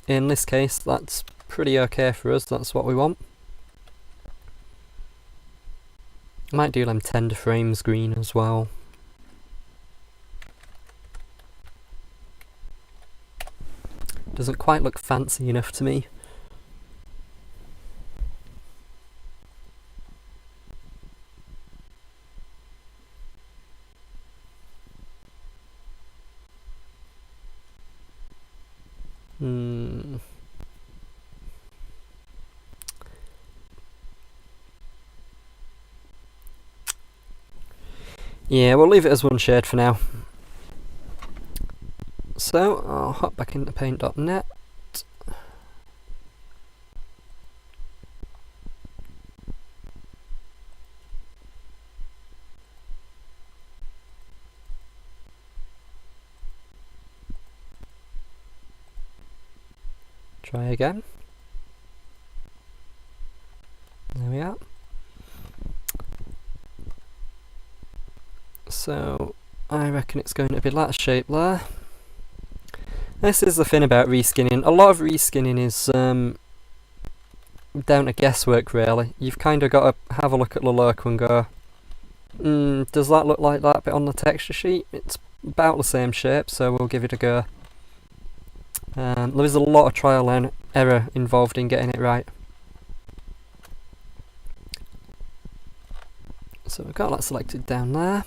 in this case that's pretty okay for us, that's what we want. I might do them tender frames green as well. Doesn't quite look fancy enough to me. Yeah, we'll leave it as one shade for now. So I'll hop back into paint.net. Try again. There we are. So I reckon it's going to be that shape there. This is the thing about reskinning. A lot of reskinning is down to guesswork really. You've kind of got to have a look at the logo and go, does that look like that bit on the texture sheet? It's about the same shape, so we'll give it a go. There is a lot of trial and error involved in getting it right. So we've got that selected down there.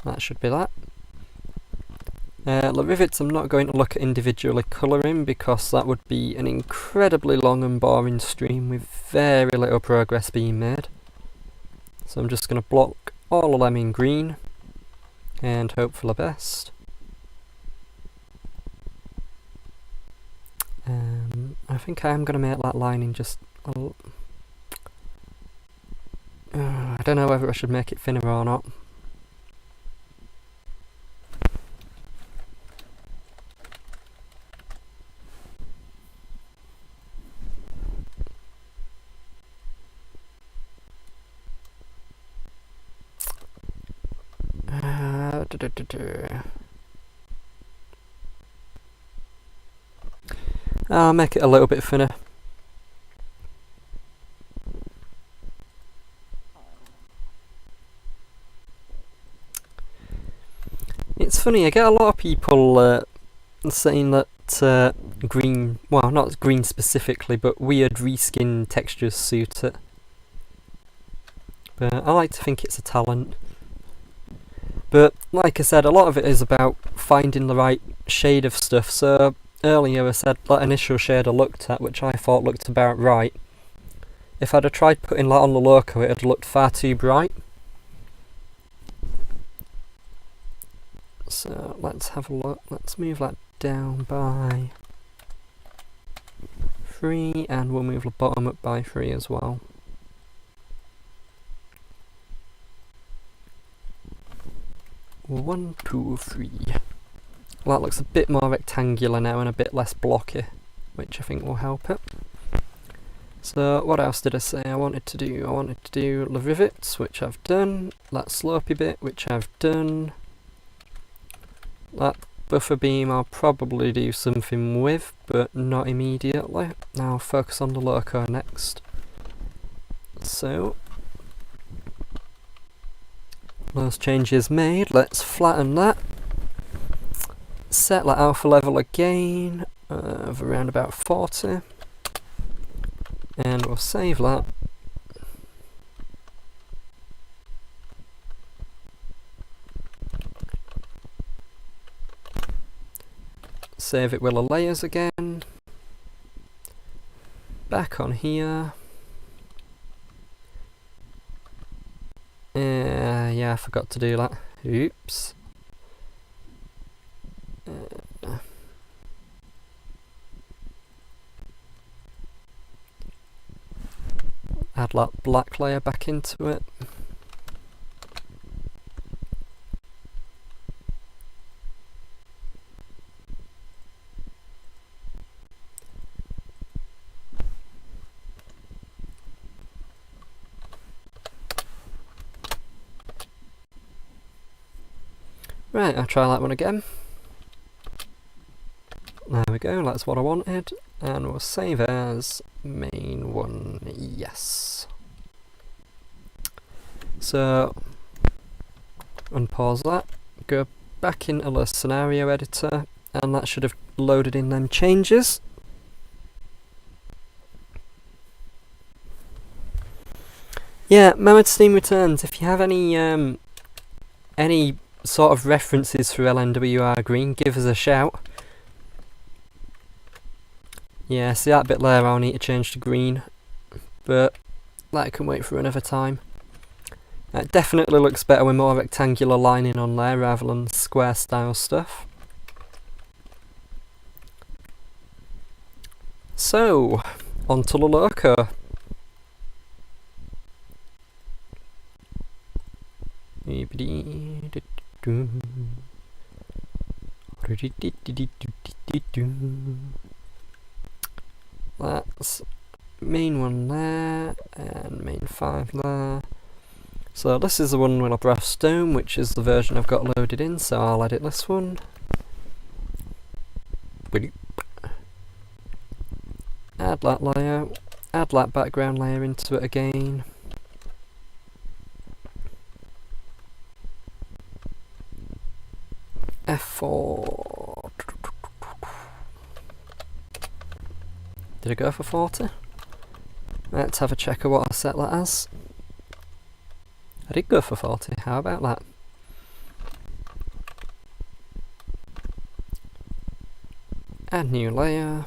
That should be that. The rivets I'm not going to look at individually colouring because that would be an incredibly long and boring stream with very little progress being made. So I'm just going to block all of them in green and hope for the best. I think I am going to make that lining just I don't know whether I should make it thinner or not. I'll make it a little bit thinner. It's funny, I get a lot of people saying that green, well not green specifically, but weird reskin textures suit it. But I like to think it's a talent. But like I said, a lot of it is about finding the right shade of stuff. So earlier I said that initial shade I looked at, which I thought looked about right. If I'd have tried putting that on the loco, it had looked far too bright. So let's have a look. Let's move that down by 3, and we'll move the bottom up by 3 as well. One, 2, 3. Well, that looks a bit more rectangular now and a bit less blocky, which I think will help it. So what else did I say I wanted to do? I wanted to do the rivets, which I've done. That slopey bit, which I've done. That buffer beam I'll probably do something with, but not immediately. Now I'll focus on the loco next. So those changes made, let's flatten that. Set that alpha level again of around about 40. And we'll save that. Save it with the layers again. Back on here. Yeah, I forgot to do that. Oops. Add that black layer back into it. Right, I'll try that one again. There we go, that's what I wanted. And we'll save as main one, yes. So, unpause that, go back into the scenario editor, and that should have loaded in them changes. Yeah, Mohamed Steam returns. If you have any sort of references for LNWR green, give us a shout. Yeah, see that bit there I'll need to change to green, but that can wait for another time. It definitely looks better with more rectangular lining on there rather than square style stuff. So, onto the loco. That's main one there, and main 5 there. So this is the one with a brass stone, which is the version I've got loaded in, so I'll edit this one. Add that layer, add that background layer into it again. F4. Did I go for 40? Let's have a check of what I set that as. I did go for 40, how about that? Add new layer.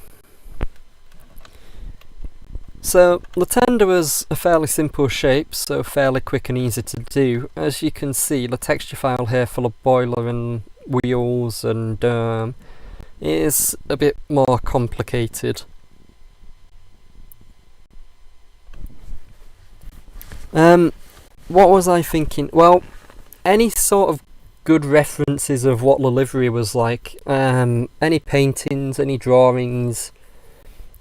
So the tender was a fairly simple shape, so fairly quick and easy to do. As you can see, the texture file here full of boiler and wheels and is a bit more complicated. What was I thinking? Well, any sort of good references of what the livery was like, any paintings, any drawings,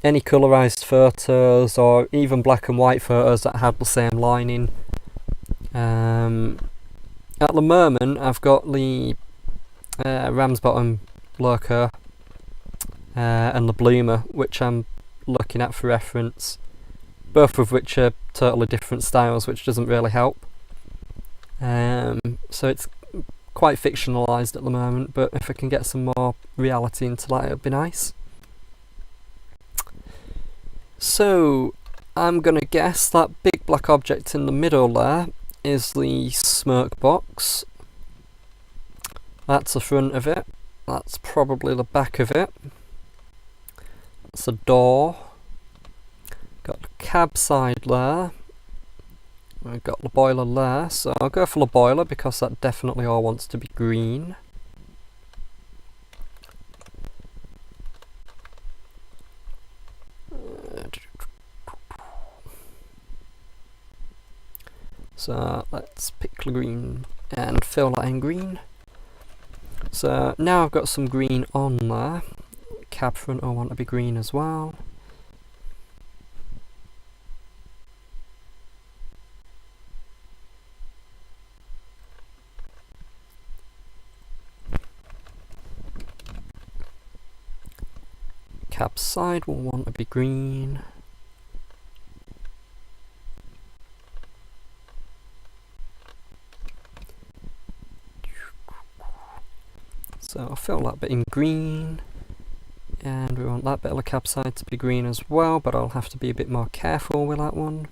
any colorized photos, or even black and white photos that had the same lining. At the moment I've got the Ramsbottom loco and the bloomer, which I'm looking at for reference, both of which are totally different styles, which doesn't really help. So it's quite fictionalised at the moment, but if I can get some more reality into that, it would be nice. So I'm going to guess that big black object in the middle there is the smoke box. That's the front of it. That's probably the back of it. That's a door. Got the cab side there. We've got the boiler there, so I'll go for the boiler because that definitely all wants to be green. So let's pick the green and fill that in green. So now I've got some green on there. Cab front I want to be green as well. Cab side will want to be green. So I'll fill that bit in green, and we want that bit of the cab side to be green as well, but I'll have to be a bit more careful with that one.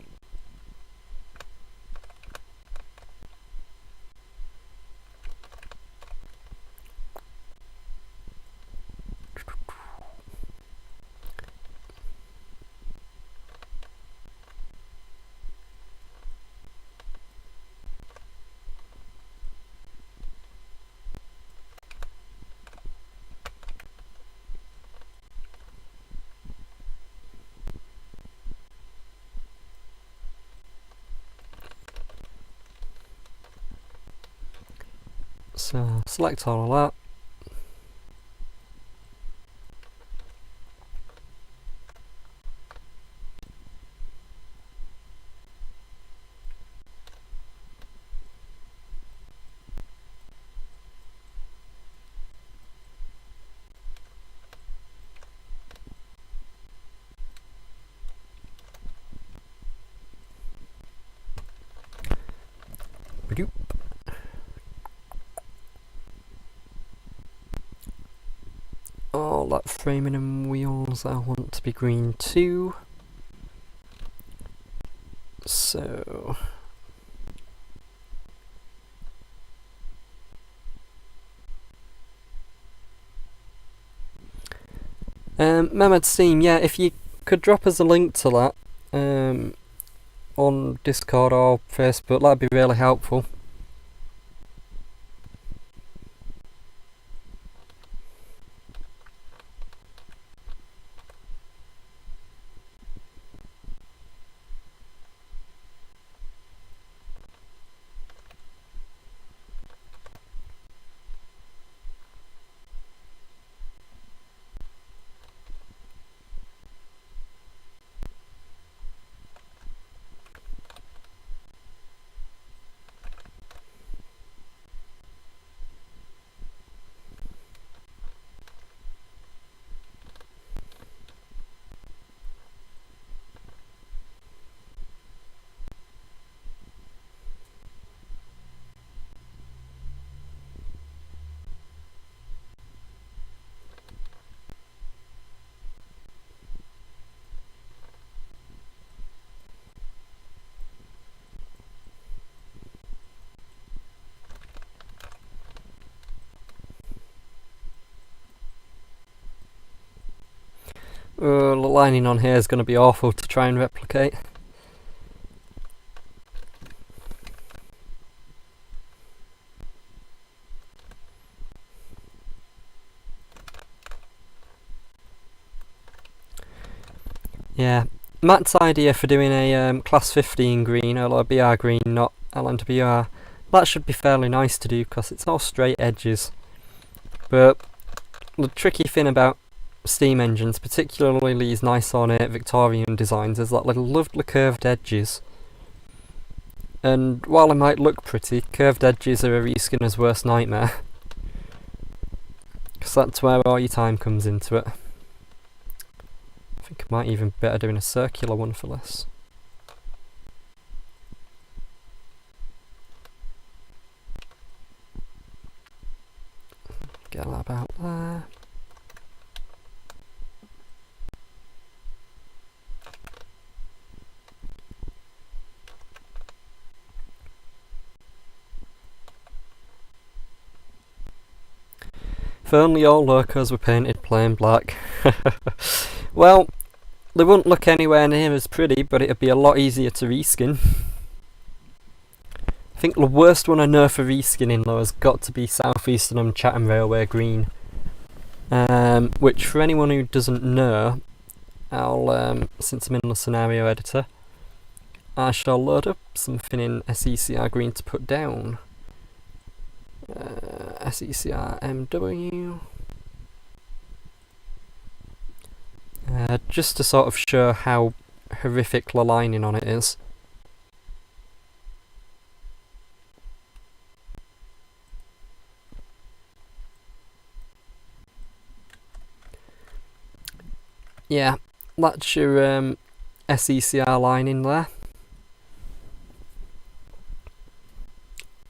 So select all of that. that framing and wheels I want to be green too. So Mehmed Steam, yeah, if you could drop us a link to that on Discord or Facebook, that'd be really helpful. The lining on here is going to be awful to try and replicate. Yeah, Matt's idea for doing a class 15 green, or BR green, not LNWR, that should be fairly nice to do because it's all straight edges. But the tricky thing about steam engines, particularly these nice ornate Victorian designs, is that little lovely curved edges. And while they might look pretty, curved edges are a reskinner's worst nightmare. Because that's where all your time comes into it. I think I might even be better doing a circular one for this. Get that about there. If only all locos were painted plain black. Well, they wouldn't look anywhere near as pretty, but it'd be a lot easier to reskin. I think the worst one I know for reskinning though has got to be South Eastern and Chatham Railway green. Which for anyone who doesn't know, I'll since I'm in the scenario editor, I shall load up something in SECR green to put down. SECR MW. Just to sort of show how horrific the lining on it is. Yeah, that's your SECR lining there.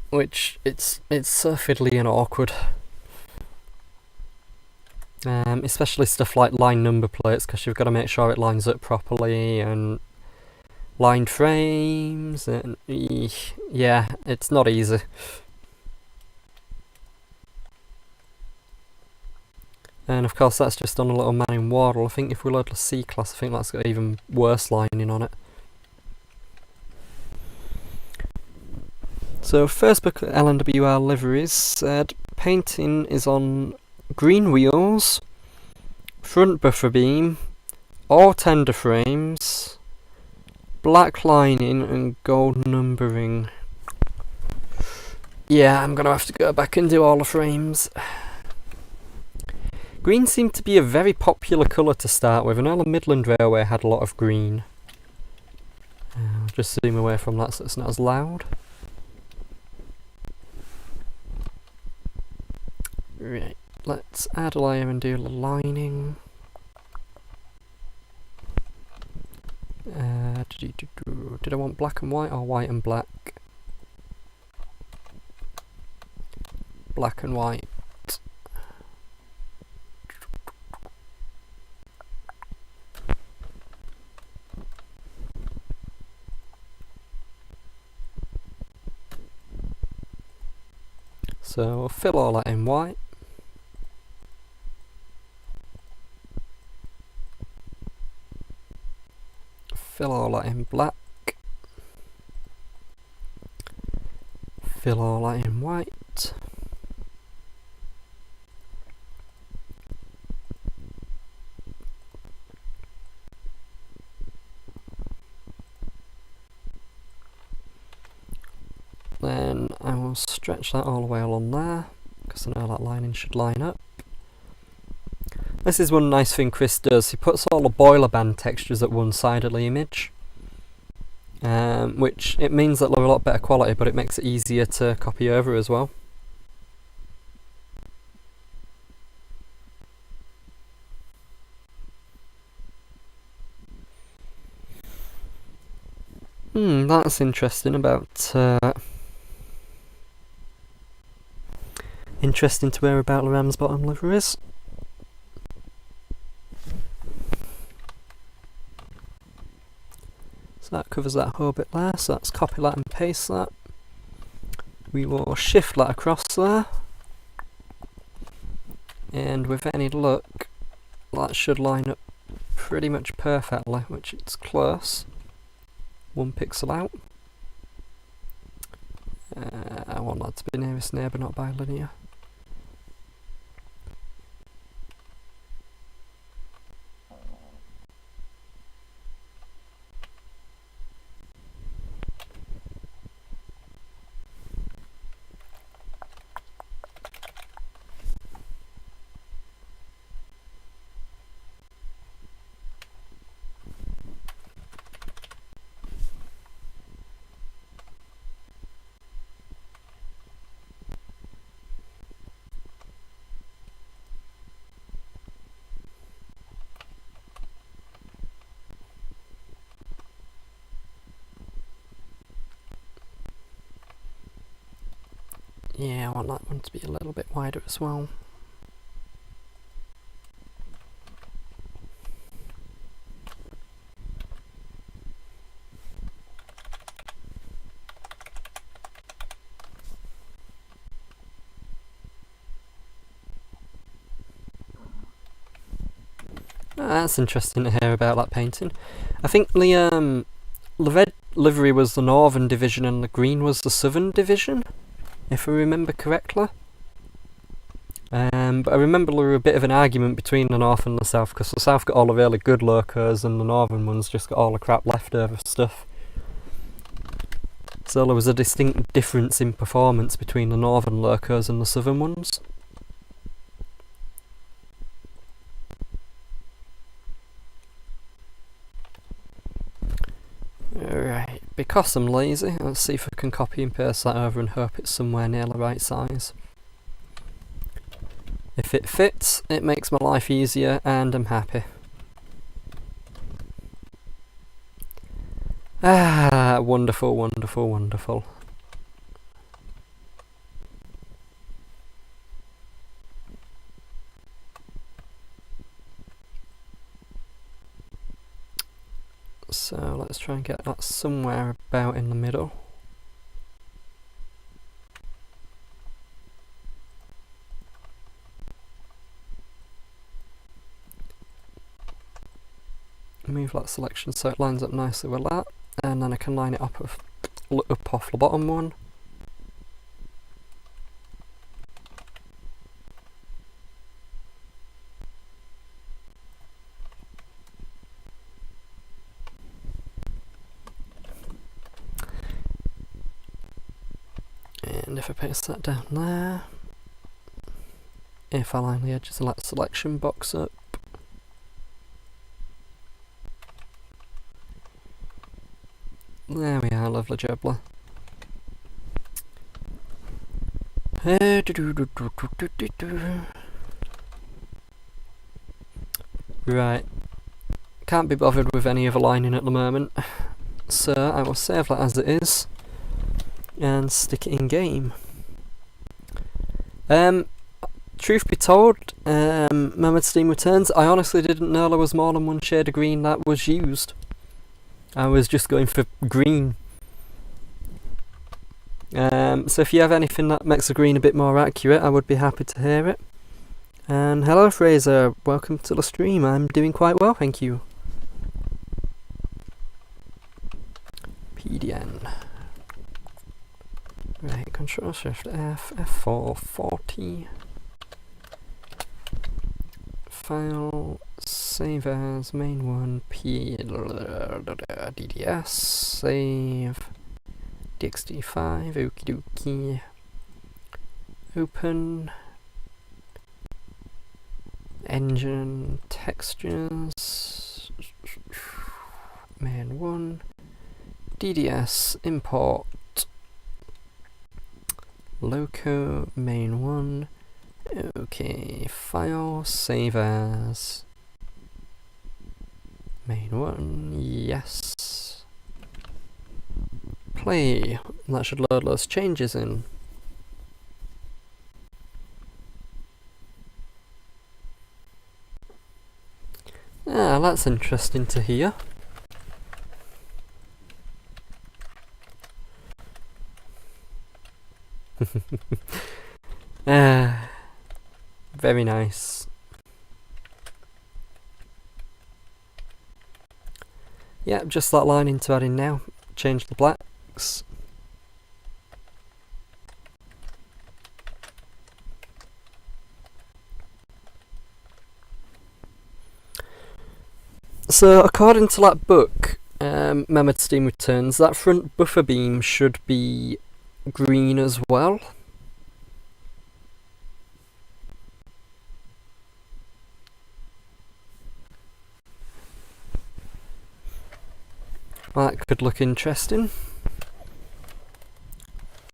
Which it's so fiddly and awkward. Especially stuff like line number plates, because you've got to make sure it lines up properly, and lined frames, and yeah, it's not easy. And of course that's just on a little man in Wardle. I think if we load the C-Class, I think that's got even worse lining on it. So first book at LNWR liveries said painting is on green wheels, front buffer beam, all tender frames, black lining and gold numbering. Yeah, I'm gonna have to go back and do all the frames. Green seemed to be a very popular colour to start with, and all the Midland Railway had a lot of green. I'll just zoom away from that so it's not as loud. Right, let's add a layer and do the lining. Did I want black and white or white and black? Black and white. So we'll fill all that in white. Fill all that in black. Fill all that in white. Then I will stretch that all the way along there, because I know that lining should line up. This is one nice thing Chris does, he puts all the boiler band textures at one side of the image, which it means that they're a lot better quality, but it makes it easier to copy over as well. That's interesting about interesting to hear about the ram's bottom liveries. So that covers that whole bit there, so let's copy that and paste that. We will shift that across there, and with any luck that should line up pretty much perfectly, which it's close. 1 pixel out. I want that to be nearest neighbour, not bilinear. Yeah, I want that one to be a little bit wider as well. That's interesting to hear about that painting. I think the red livery was the northern division and the green was the southern division, if I remember correctly. But I remember there were a bit of an argument between the north and the south, because the south got all the really good locos and the northern ones just got all the crap leftover stuff. So there was a distinct difference in performance between the northern locos and the southern ones. Right, because I'm lazy, let's see if I can copy and paste that over and hope it's somewhere near the right size. If it fits, it makes my life easier and I'm happy. Ah, wonderful, wonderful, wonderful. So let's try and get that somewhere about in the middle. Move that selection so it lines up nicely with that, and then I can line it up off the bottom one. And if I paste that down there, if I line the edges of that selection box up, there we are, lovely jubbly. Right, can't be bothered with any other lining at the moment, so I will save that as it is and stick it in game. Truth be told, Mammoth Steam Returns, I honestly didn't know there was more than one shade of green that was used. I was just going for green. So if you have anything that makes the green a bit more accurate, I would be happy to hear it. And hello Fraser, welcome to the stream. I'm doing quite well, thank you. PDN. Right, Control Shift F, F4, 40. File, save as, main one, DDS, save, DXT5, okie dokie. Open. Engine, textures, main one, DDS, import, loco, main one, okay, file, save as, main one, yes, play, that should load those changes in. Ah, that's interesting to hear. Very nice. Yep, just that line into adding now. Change the blacks. So according to that book, Mehmet Steam Returns, that front buffer beam should be green as well. That could look interesting.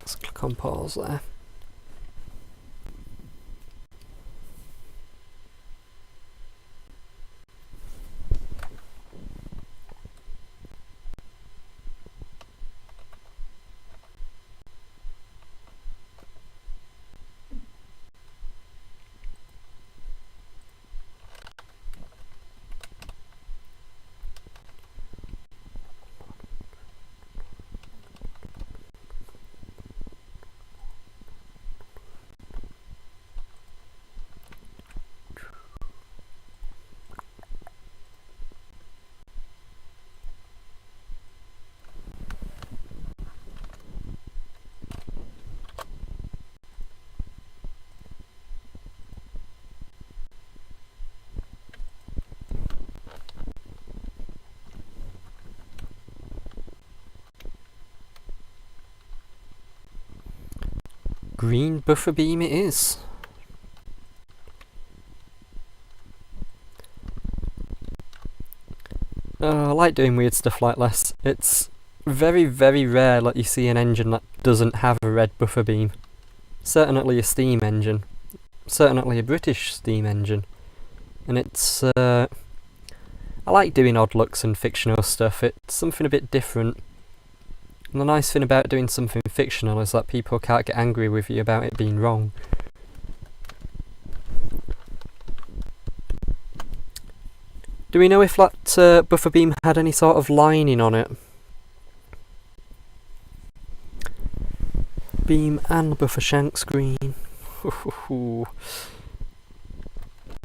Let's click on pause there. Green buffer beam it is. I like doing weird stuff like this. It's very, very rare that you see an engine that doesn't have a red buffer beam. Certainly a steam engine. Certainly a British steam engine. And it's... I like doing odd looks and fictional stuff. It's something a bit different. And the nice thing about doing something fictional is that people can't get angry with you about it being wrong. Do we know if that buffer beam had any sort of lining on it? Beam and buffer shanks green. A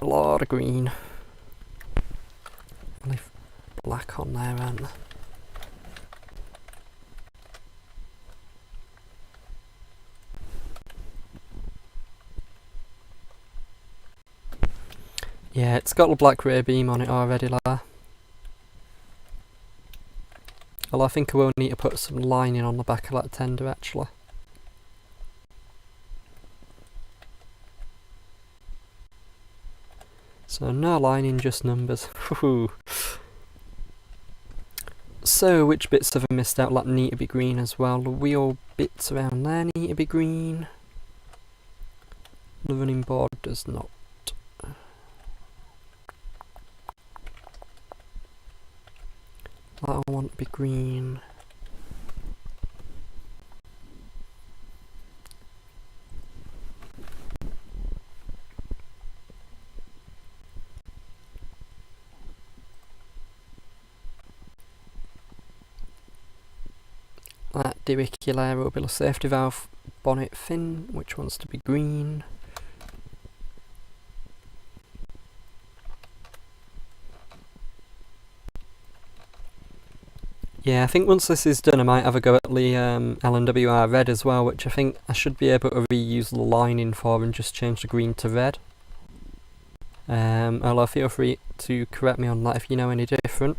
lot of green. I'll leave black on there, aren't there? Yeah, it's got the black rear beam on it already there. Although I think I will need to put some lining on the back of that tender actually. So no lining, just numbers. So which bits have I missed out that need to be green as well? The wheel bits around there need to be green. The running board does not. That I want to be green. That Divicular safety valve, bonnet fin, which wants to be green. Yeah, I think once this is done I might have a go at the LNWR red as well, which I think I should be able to reuse the lining for and just change the green to red. Although feel free to correct me on that if you know any different.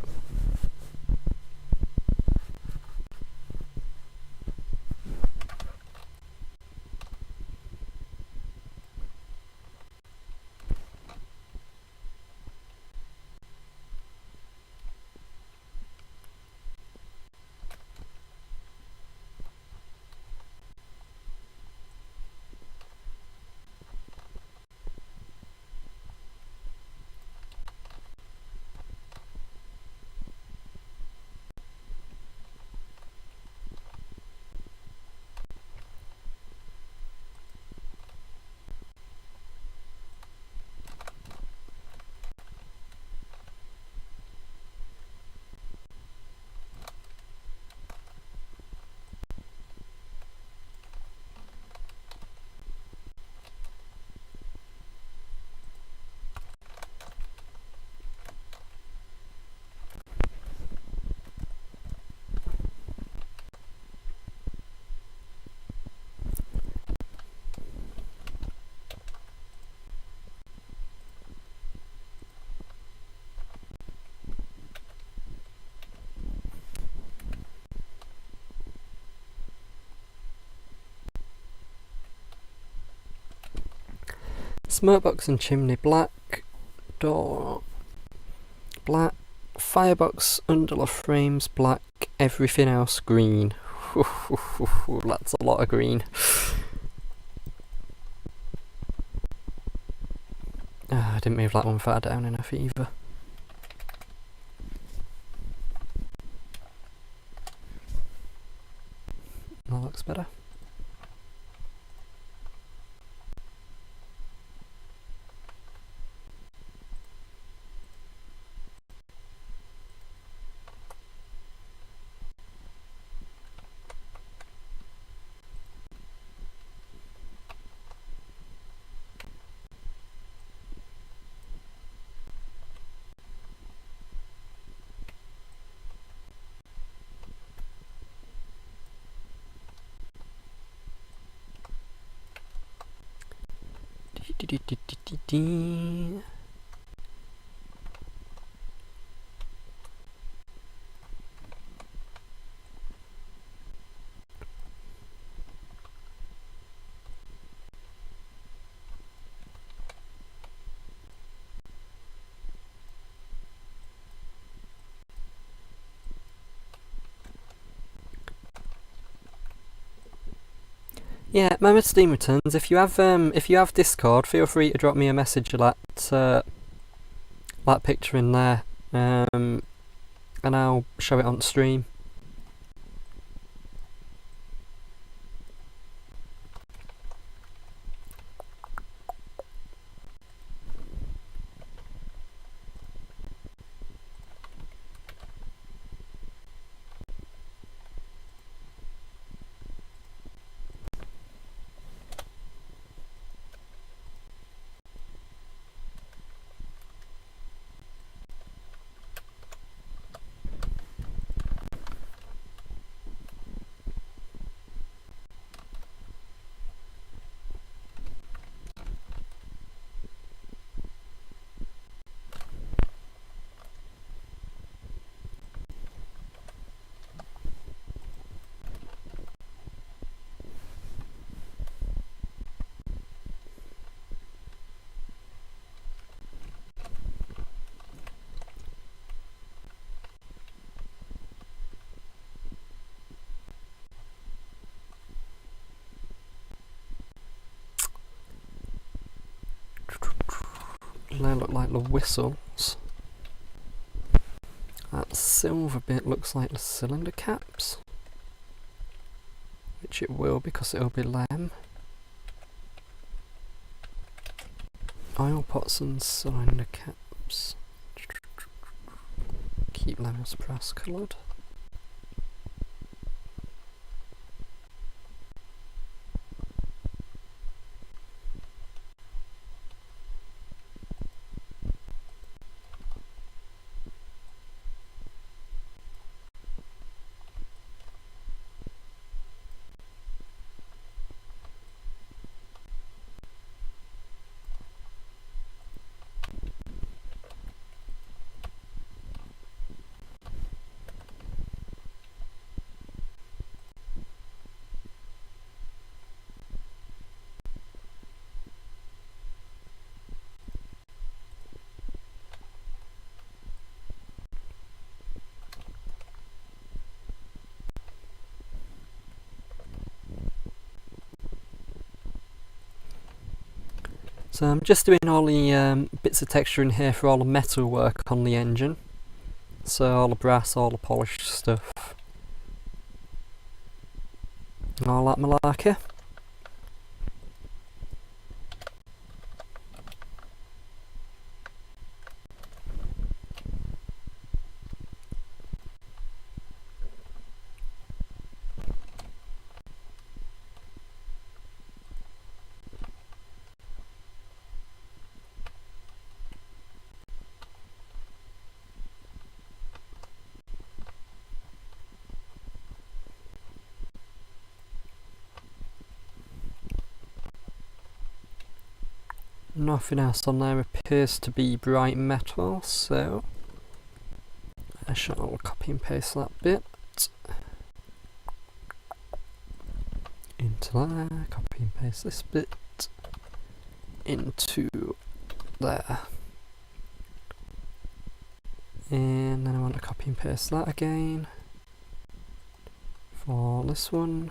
Smokebox and chimney black, door black, firebox under the frames black, everything else green. That's a lot of green. I didn't move that one far down enough either. That looks better. Yeah, my Steam returns. If you have Discord, feel free to drop me a message of that picture in there, and I'll show it on stream. They look like the whistles. That silver bit looks like the cylinder caps, which it will because it'll be them. Oil pots and cylinder caps. Keep them as brass coloured. So I'm just doing all the bits of texture in here for all the metal work on the engine. So all the brass, all the polished stuff. All that malarkey. Nothing else on there appears to be bright metal, so I shall copy and paste that bit into there, copy and paste this bit into there. And then I want to copy and paste that again for this one.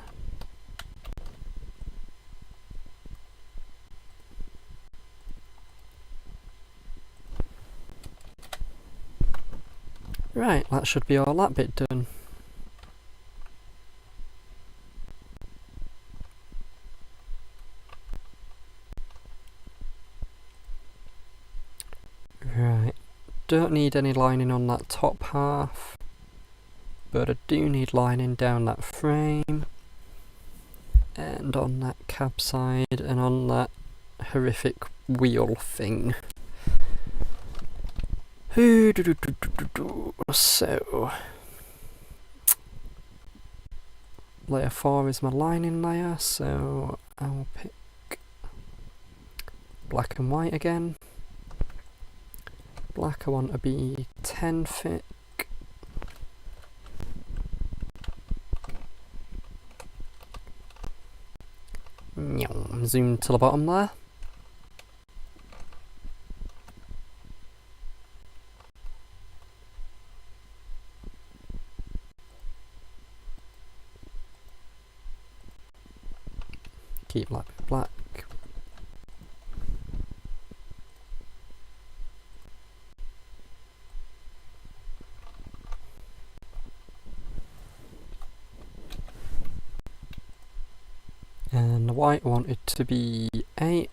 Right, that should be all that bit done. Right, don't need any lining on that top half, but I do need lining down that frame and on that cab side and on that horrific wheel thing. So, layer 4 is my lining layer, so I will pick black and white again. Black I want to be 10 thick. Zoom to the bottom there. Keep black with black. And the white wanted to be 8.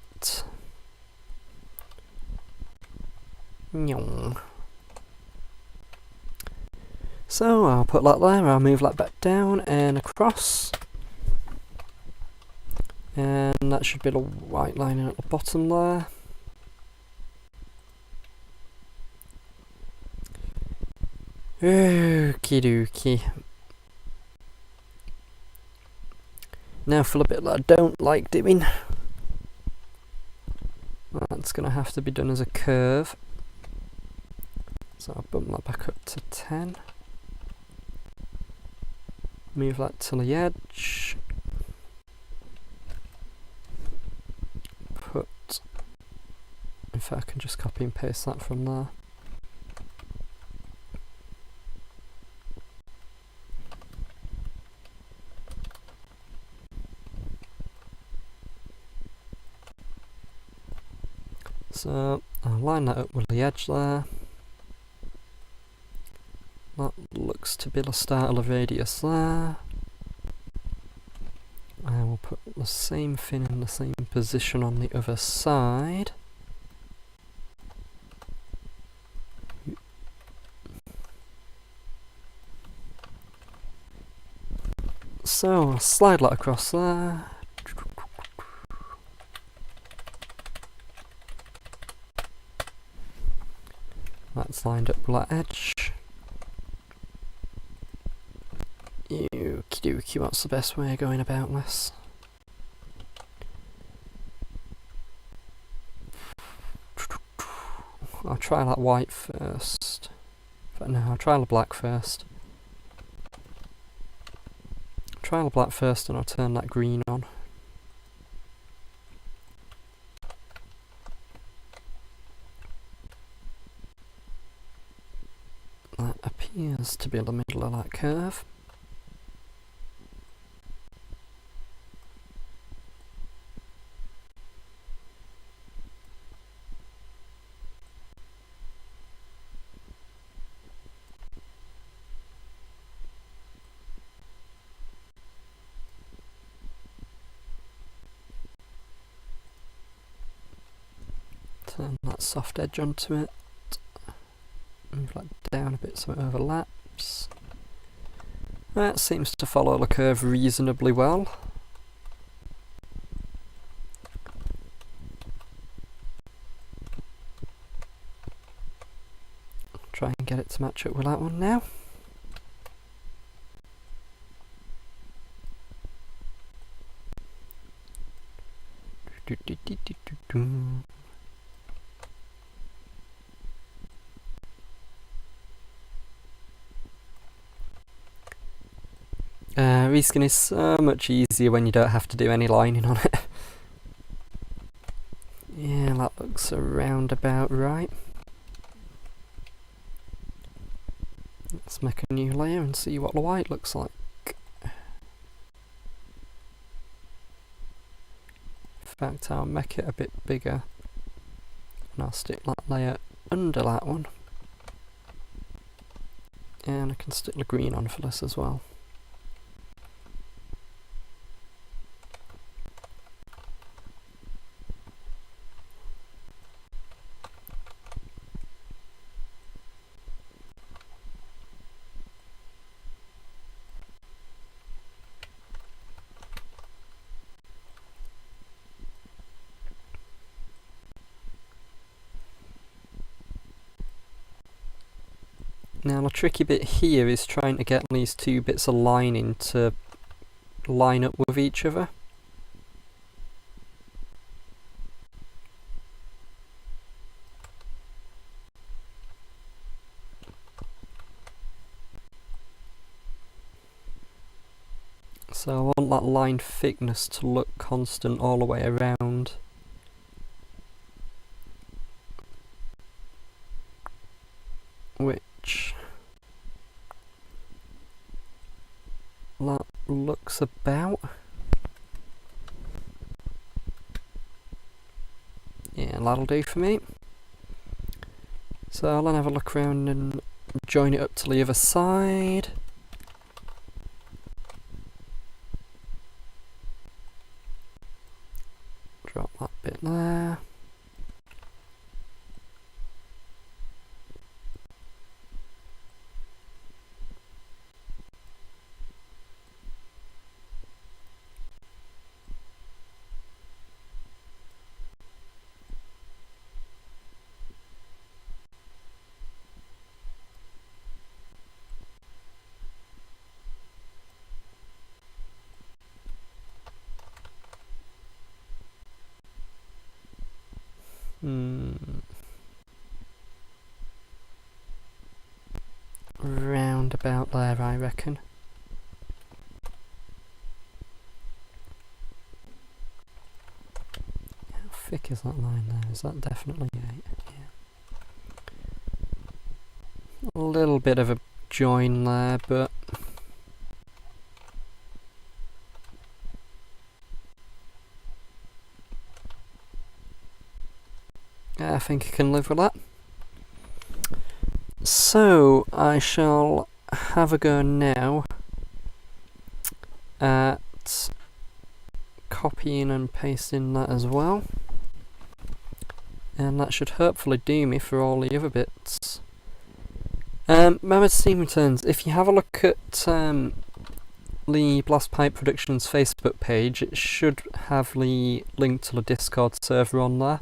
So I'll put that there, I'll move that back down and across. And that should be the white lining at the bottom there. Okie dokie. Now for a bit that I don't like doing. That's going to have to be done as a curve. So I'll bump that back up to 10. Move that to the edge. In fact, I can just copy and paste that from there. So I'll line that up with the edge there. That looks to be the start of the radius there. I will put the same thing in the same position on the other side. So I'll slide that across there. That's lined up with that edge. Okie dokie, what's the best way of going about this? I'll try that white first. But no, I'll try the black first. Try the black first and I'll turn that green on. That appears to be in the middle of that curve. Turn that soft edge onto it. Move that down a bit so it overlaps. That seems to follow the curve reasonably well. Try and get it to match up with that one now. Reskin is so much easier when you don't have to do any lining on it. Yeah, that looks around about right. Let's make a new layer and see what the white looks like. In fact, I'll make it a bit bigger and I'll stick that layer under that one. And I can stick the green on for this as well. Now the tricky bit here is trying to get these two bits of lining to line up with each other. So I want that line thickness to look constant all the way around. Which that looks about. Yeah, that'll do for me. So I'll then have a look around and join it up to the other side. Drop that bit there. Round about there, I reckon. How thick is that line there? Is that definitely 8? Yeah. A little bit of a join there, but I think I can live with that. So I shall have a go now at copying and pasting that as well, and that should hopefully do me for all the other bits. Remember, Steam Returns, if you have a look at the Blast Pipe Productions Facebook page, it should have the link to the Discord server on there.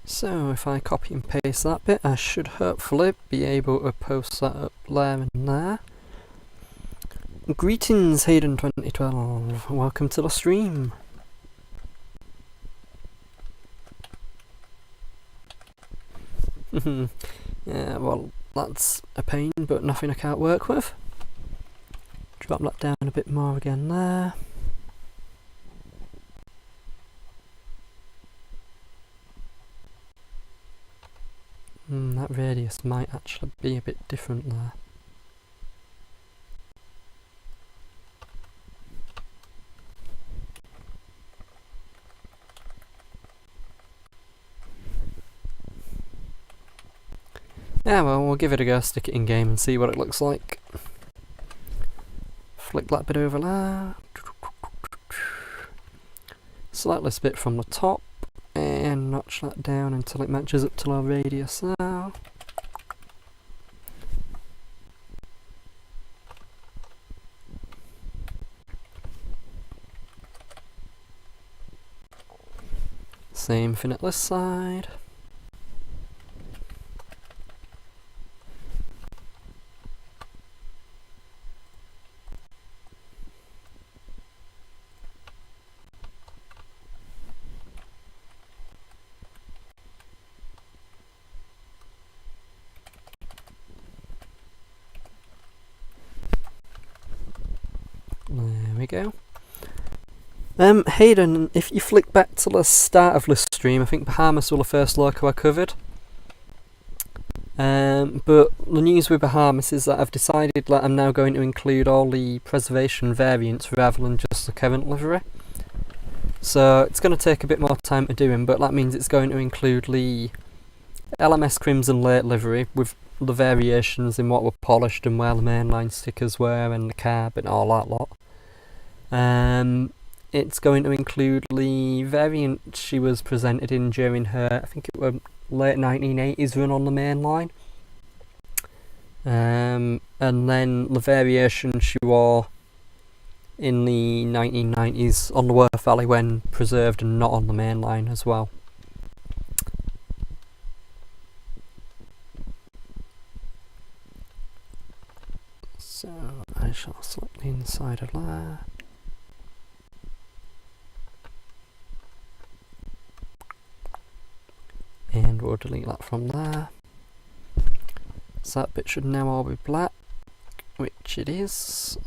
So if I copy and paste that bit, I should hopefully be able to post that up there and there. Greetings, Hayden2012, welcome to the stream. Yeah, well, that's a pain, but nothing I can't work with. Drop that down a bit more again there. That radius might actually be a bit different there. Yeah, well, we'll give it a go, stick it in game and see what it looks like. Flick that bit over there. Select this bit from the top and notch that down until it matches up to our radius now. Same thing at this side. There we go. Hayden, if you flick back to the start of this stream, I think Bahamas were the first loco I covered. But the news with Bahamas is that I've decided that I'm now going to include all the preservation variants rather than just the current livery. So it's going to take a bit more time to do them, but that means it's going to include the LMS Crimson Late livery with the variations in what were polished and where the mainline stickers were and the carb and all that lot. It's going to include the variant she was presented in during her, I think it was late 1980s run on the main line. And then the variation she wore in the 1990s on the Worth Valley when preserved and not on the main line as well. So I shall select the inside of that. And we'll delete that from there. So that bit should now all be black, which it is.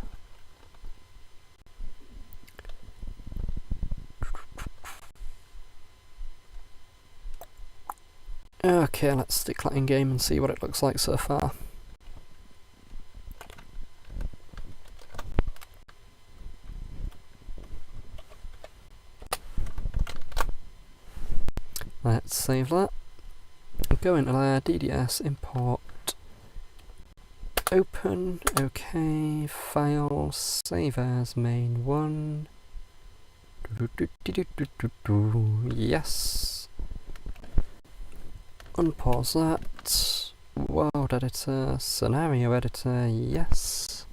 Okay, let's stick that in game and see what it looks like so far. Let's save that. Go into there, DDS, import, open, okay, file, save as main one. Yes. Unpause that. World editor, scenario editor, yes.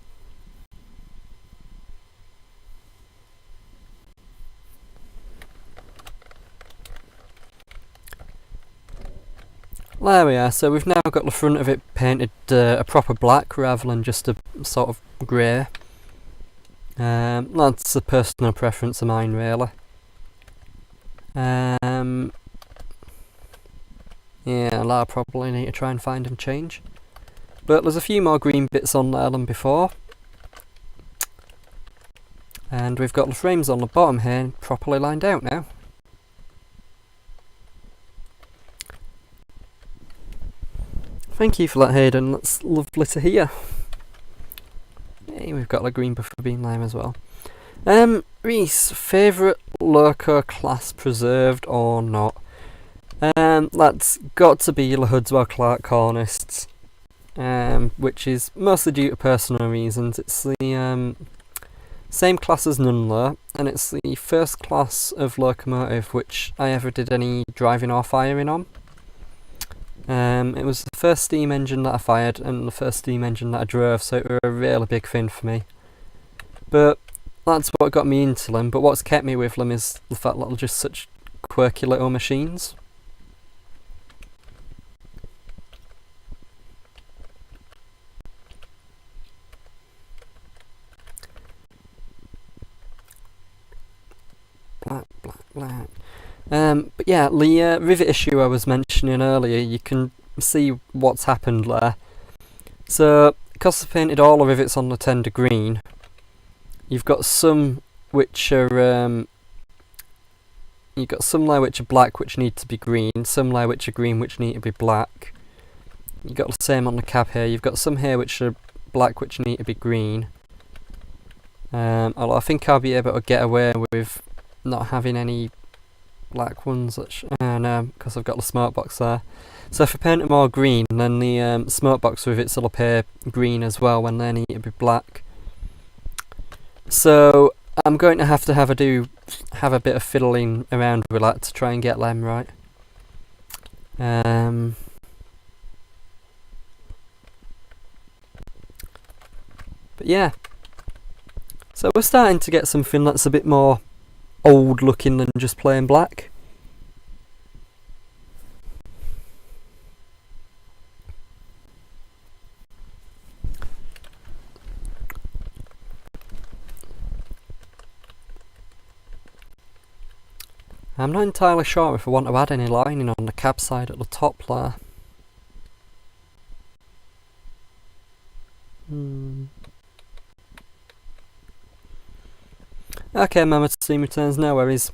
There we are, so we've now got the front of it painted a proper black rather than just a sort of grey. That's a personal preference of mine really. Yeah, I'll probably need to try and find and change. But there's a few more green bits on there than before. And we've got the frames on the bottom here properly lined out now. Thank you for that, Hayden. That's lovely to hear. Hey, we've got the green buffer bean lime as well. Reese, favourite loco class preserved or not? That's got to be the Hudswell Clark Cornists, which is mostly due to personal reasons. It's the same class as Nunler, and it's the first class of locomotive which I ever did any driving or firing on. It was the first steam engine that I fired and the first steam engine that I drove, so it was a really big thing for me. But that's what got me into them, but what's kept me with them is the fact that they're just such quirky little machines. Black. But yeah, the rivet issue I was mentioning earlier, you can see what's happened there. So, because I've painted all the rivets on the tender green, you've got some which are you've got some there which are black which need to be green, some there which are green which need to be black. You've got the same on the cab here. You've got some here which are black which need to be green. I think I'll be able to get away with not having any black ones, because I've got the smoke box there. So if I paint them all green, then the smoke box rivets will appear green as well when they need to be black. So I'm going to have a bit of fiddling around with that to try and get them right. But yeah, so we're starting to get something that's a bit more old looking than just plain black. I'm not entirely sure if I want to add any lining on the cab side at the top there. Okay, Mama Team returns, no worries.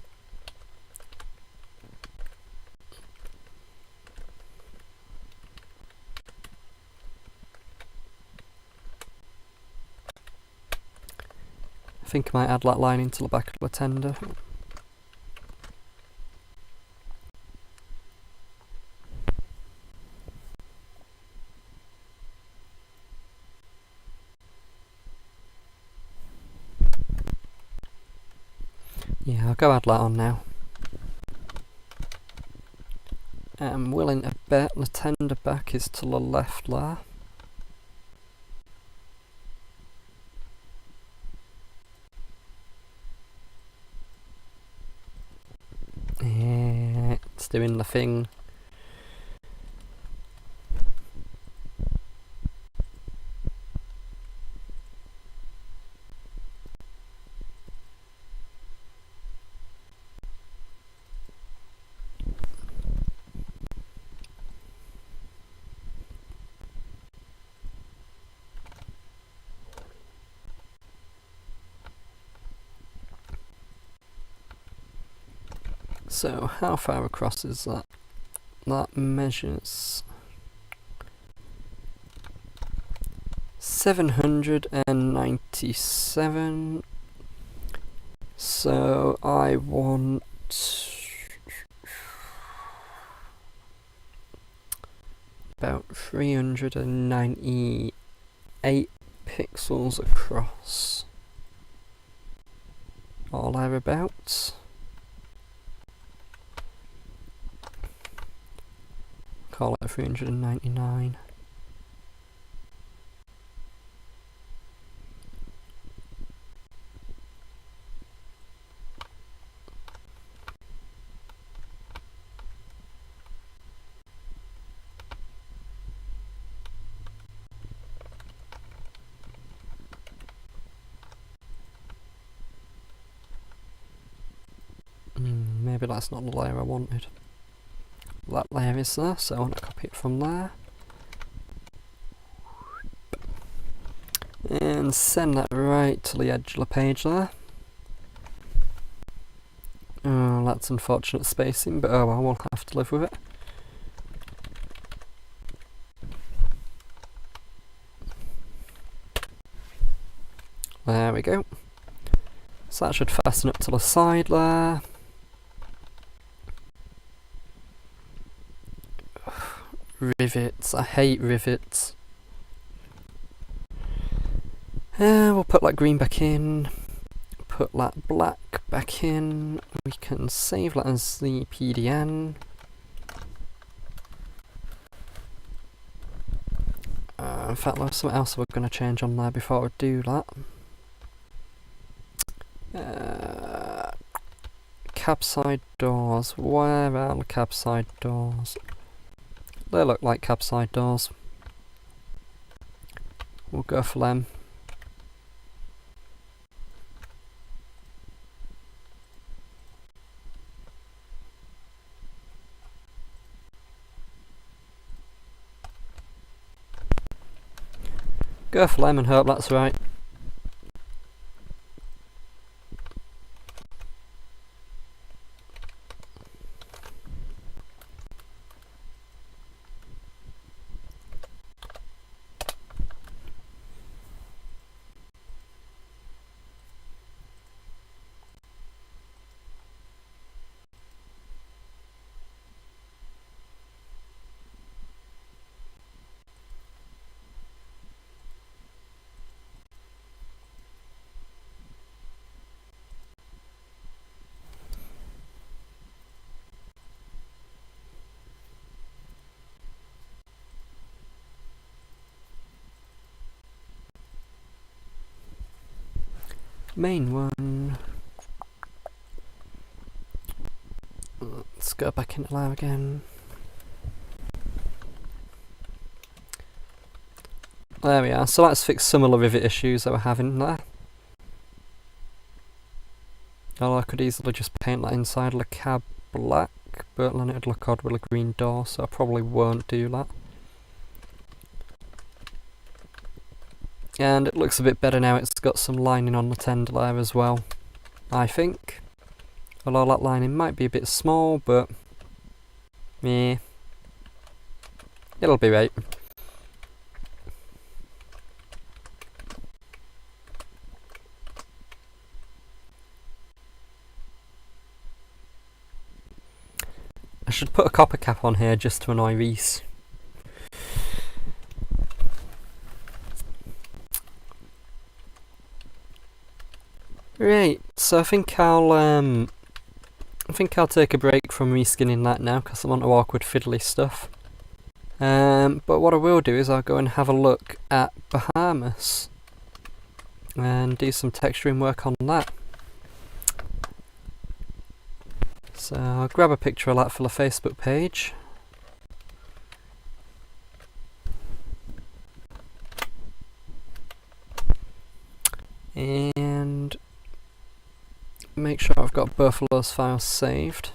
I think I might add that lining to the back of the tender. Yeah, I'll go add that on now. I'm willing to bet the tender back is to the left there. Yeah, it's doing the thing. So how far across is that? That measures 797. So I want about 398 pixels across, or thereabouts. Call it 399. Maybe that's not the layer I wanted. That layer is there, so I want to copy it from there. And send that right to the edge of the page there. Oh, that's unfortunate spacing, but oh well, we'll have to live with it. There we go. So that should fasten up to the side there. Rivets, I hate rivets. We'll put that green back in, put that black back in, we can save that as the PDN. In fact, there's something else we're going to change on there before we do that. Cab side doors, where are the cab side doors? They look like cab side doors. We'll go for them. Go for lemon, hope that's right. Main one. Let's go back into live again. There we are, so let's fix some of the rivet issues that we're having there. Although I could easily just paint that inside of the cab black, but then it'd look odd with a green door, so I probably won't do that. And it looks a bit better now, it's got some lining on the tender there as well, I think. Although that lining might be a bit small, but yeah, it'll be right. I should put a copper cap on here just to annoy Reese. Right, so I think I'll take a break from reskinning that now because I'm on to awkward fiddly stuff. But what I will do is I'll go and have a look at Bahamas and do some texturing work on that. So I'll grab a picture of that for the Facebook page. And make sure I've got both of those files saved.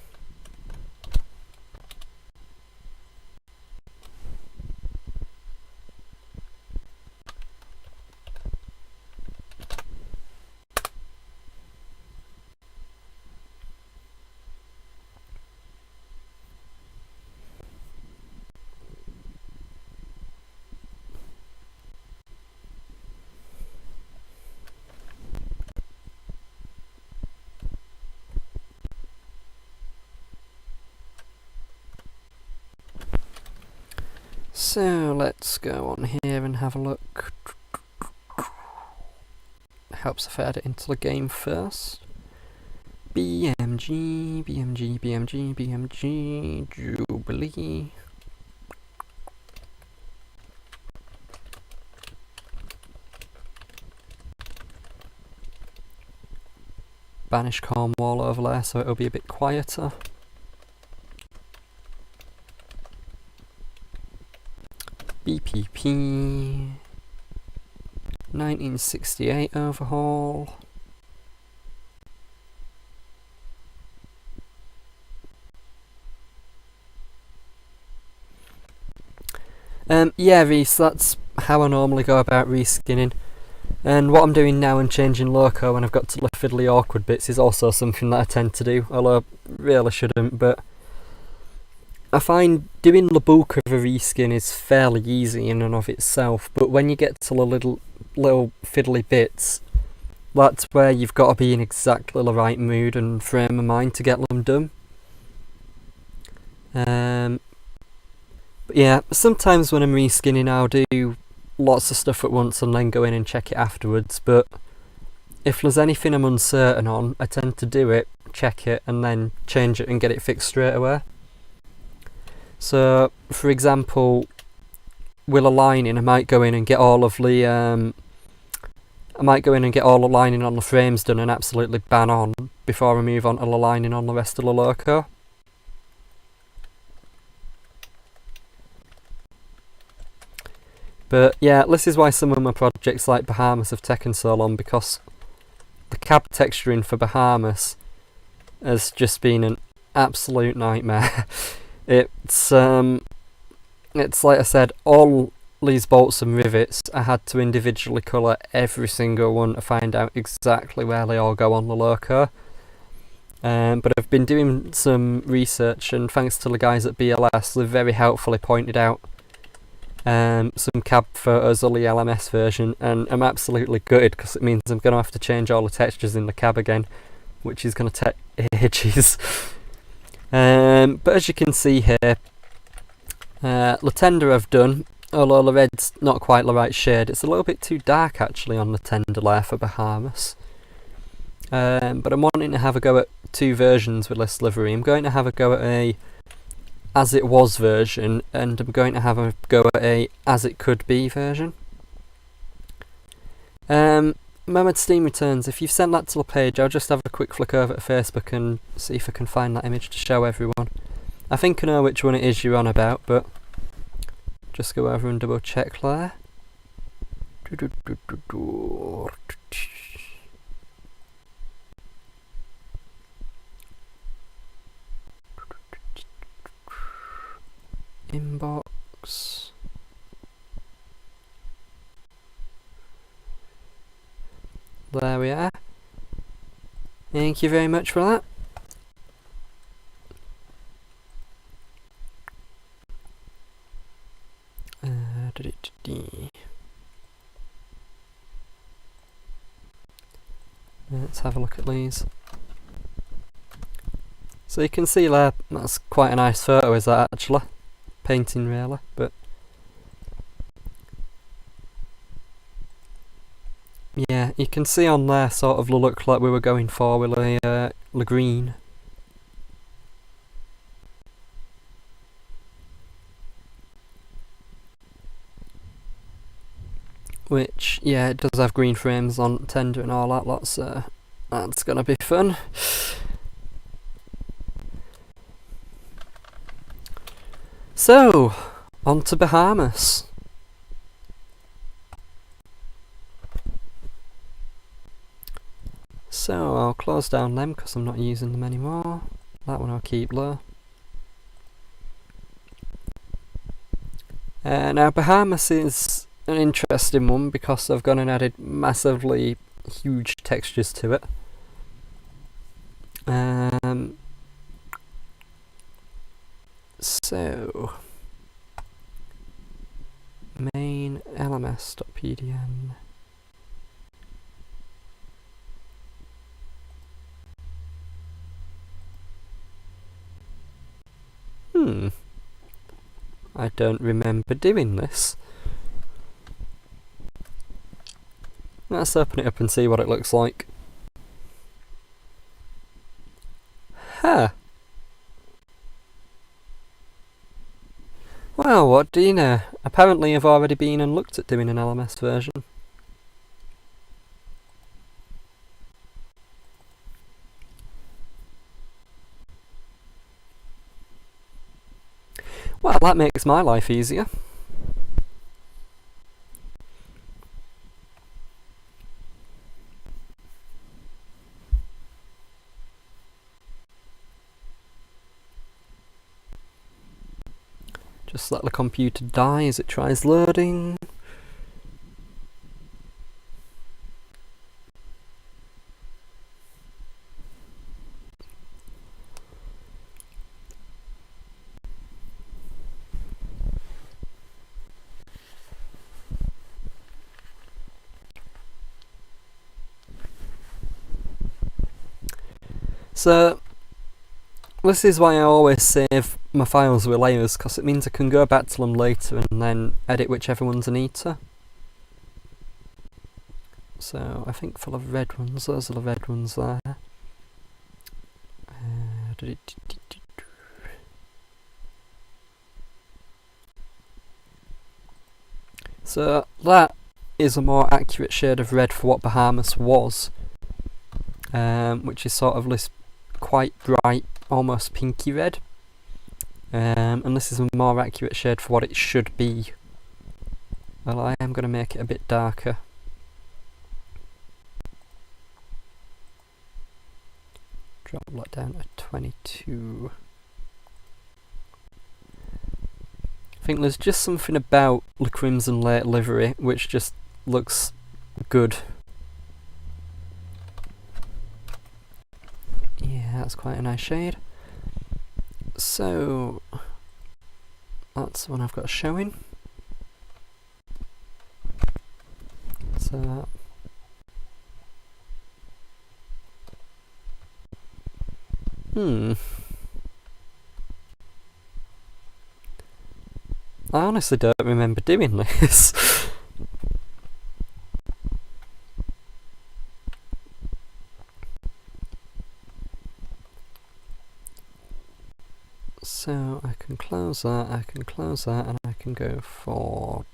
So let's go on here and have a look. Helps if I add it into the game first. BMG, BMG, BMG, BMG, Jubilee. Banish Cornwall over there so it'll be a bit quieter. BPP 1968 overhaul. Yeah, Reese, that's how I normally go about reskinning. And what I'm doing now and changing loco when I've got to the fiddly awkward bits is also something that I tend to do, although I really shouldn't, but I find doing the bulk of a reskin is fairly easy in and of itself, but when you get to the little fiddly bits, that's where you've got to be in exactly the right mood and frame of mind to get them done. But yeah, sometimes when I'm reskinning I'll do lots of stuff at once and then go in and check it afterwards, but if there's anything I'm uncertain on, I tend to do it, check it, and then change it and get it fixed straight away. So, for example, with a lining, I might go in and get all of the lining on the frames done and absolutely bang on before I move on to the lining on the rest of the loco. But yeah, this is why some of my projects like Bahamas have taken so long, because the cab texturing for Bahamas has just been an absolute nightmare. It's like I said, all these bolts and rivets, I had to individually colour every single one to find out exactly where they all go on the loco. But I've been doing some research, and thanks to the guys at BLS, they've very helpfully pointed out some cab photos of the LMS version, and I'm absolutely gutted because it means I'm going to have to change all the textures in the cab again, which is going to take ages. But as you can see here, the tender I've done, although the red's not quite the right shade. It's a little bit too dark actually on the tender layer for Bahamas. But I'm wanting to have a go at two versions with this livery. I'm going to have a go at a as it was version, and I'm going to have a go at a as it could be version. Moment Steam returns. If you've sent that to the page, I'll just have a quick flick over to Facebook and see if I can find that image to show everyone. I think I know which one it is you're on about, but just go over and double check there. Inbox. There we are. Thank you very much for that. Let's have a look at these. So you can see there, that's quite a nice photo, is that actually? Painting really, but yeah, you can see on there sort of the look like we were going for with the green. Which, yeah, it does have green frames on tender and all that lot, so that's gonna be fun. So, on to Bahamas. So I'll close down them because I'm not using them anymore. That one I'll keep low. Now Bahamas is an interesting one because I've gone and added massively huge textures to it. So main lms.pdn. I don't remember doing this. Let's open it up and see what it looks like. Huh. Well, what do you know? Apparently I've already been and looked at doing an LMS version. Well, that makes my life easier. Just let the computer die as it tries loading. So, this is why I always save my files with layers, because it means I can go back to them later and then edit whichever ones I need to. So, I think for the red ones, those are the red ones there. So, that is a more accurate shade of red for what Bahamas was, which is sort of this quite bright, almost pinky red, and this is a more accurate shade for what it should be. Well, I am going to make it a bit darker. Drop that down to 22. I think there's just something about the Crimson Lake livery which just looks good. Yeah, that's quite a nice shade. So that's the one I've got showing. So I honestly don't remember doing this. So I can close that, and I can go for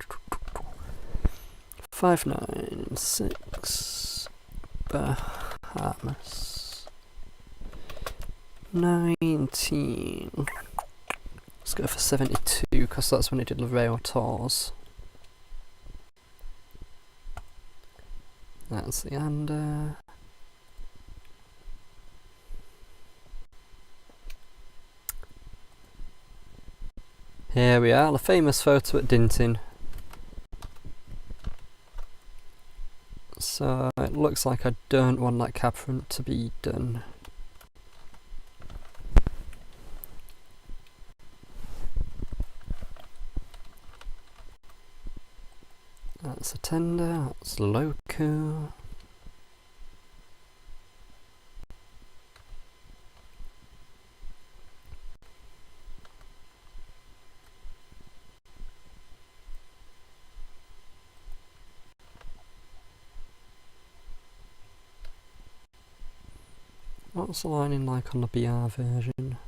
596 Bahamas 19. Let's go for 72 because that's when he did the rail tours. That's the under. Here we are, the famous photo at Dinton. So it looks like I don't want that cab front to be done. That's a tender, that's loco. What's the lining like on the BR version?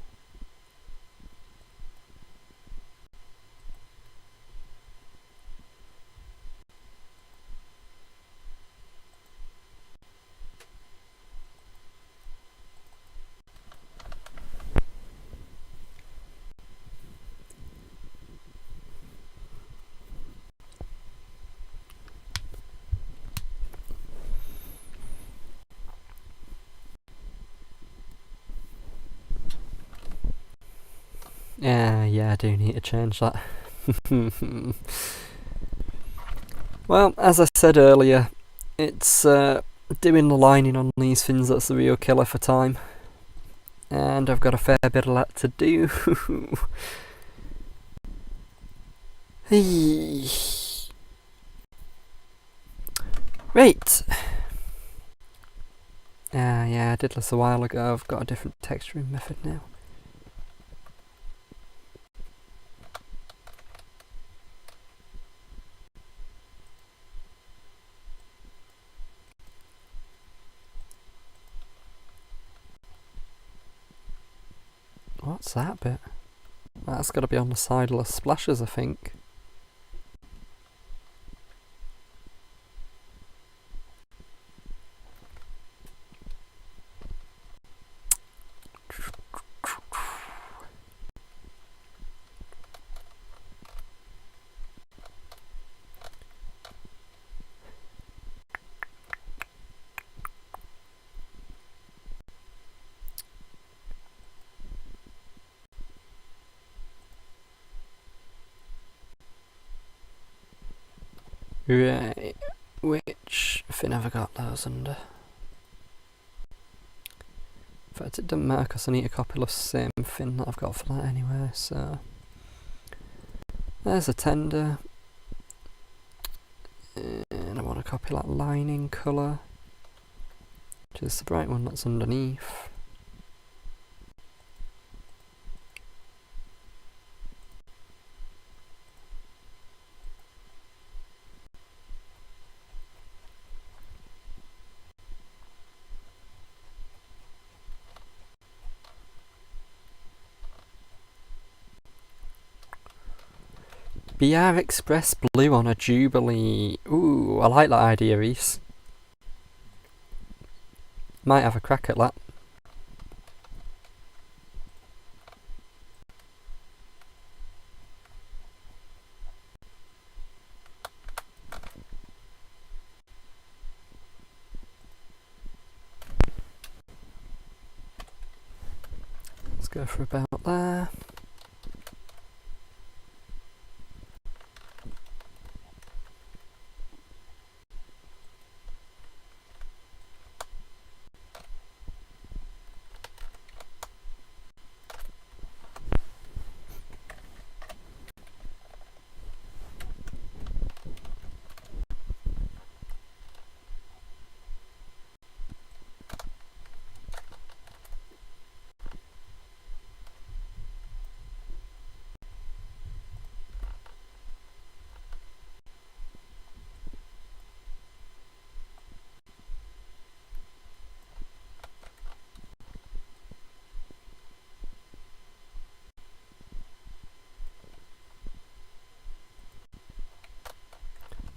Yeah, I do need to change that. Well, as I said earlier, it's doing the lining on these things that's the real killer for time. And I've got a fair bit of that to do. Right. Yeah, I did this a while ago. I've got a different texturing method now. What's that bit? That's got to be on the side of the splashes, I think. Right, which fin have I got those under? In fact, it doesn't matter because I need to copy the same fin that I've got for that anyway, so... There's a tender. And I want to copy that lining colour, which is the bright one that's underneath. BR Express Blue on a Jubilee. Ooh, I like that idea, Reese. Might have a crack at that. Let's go for about there.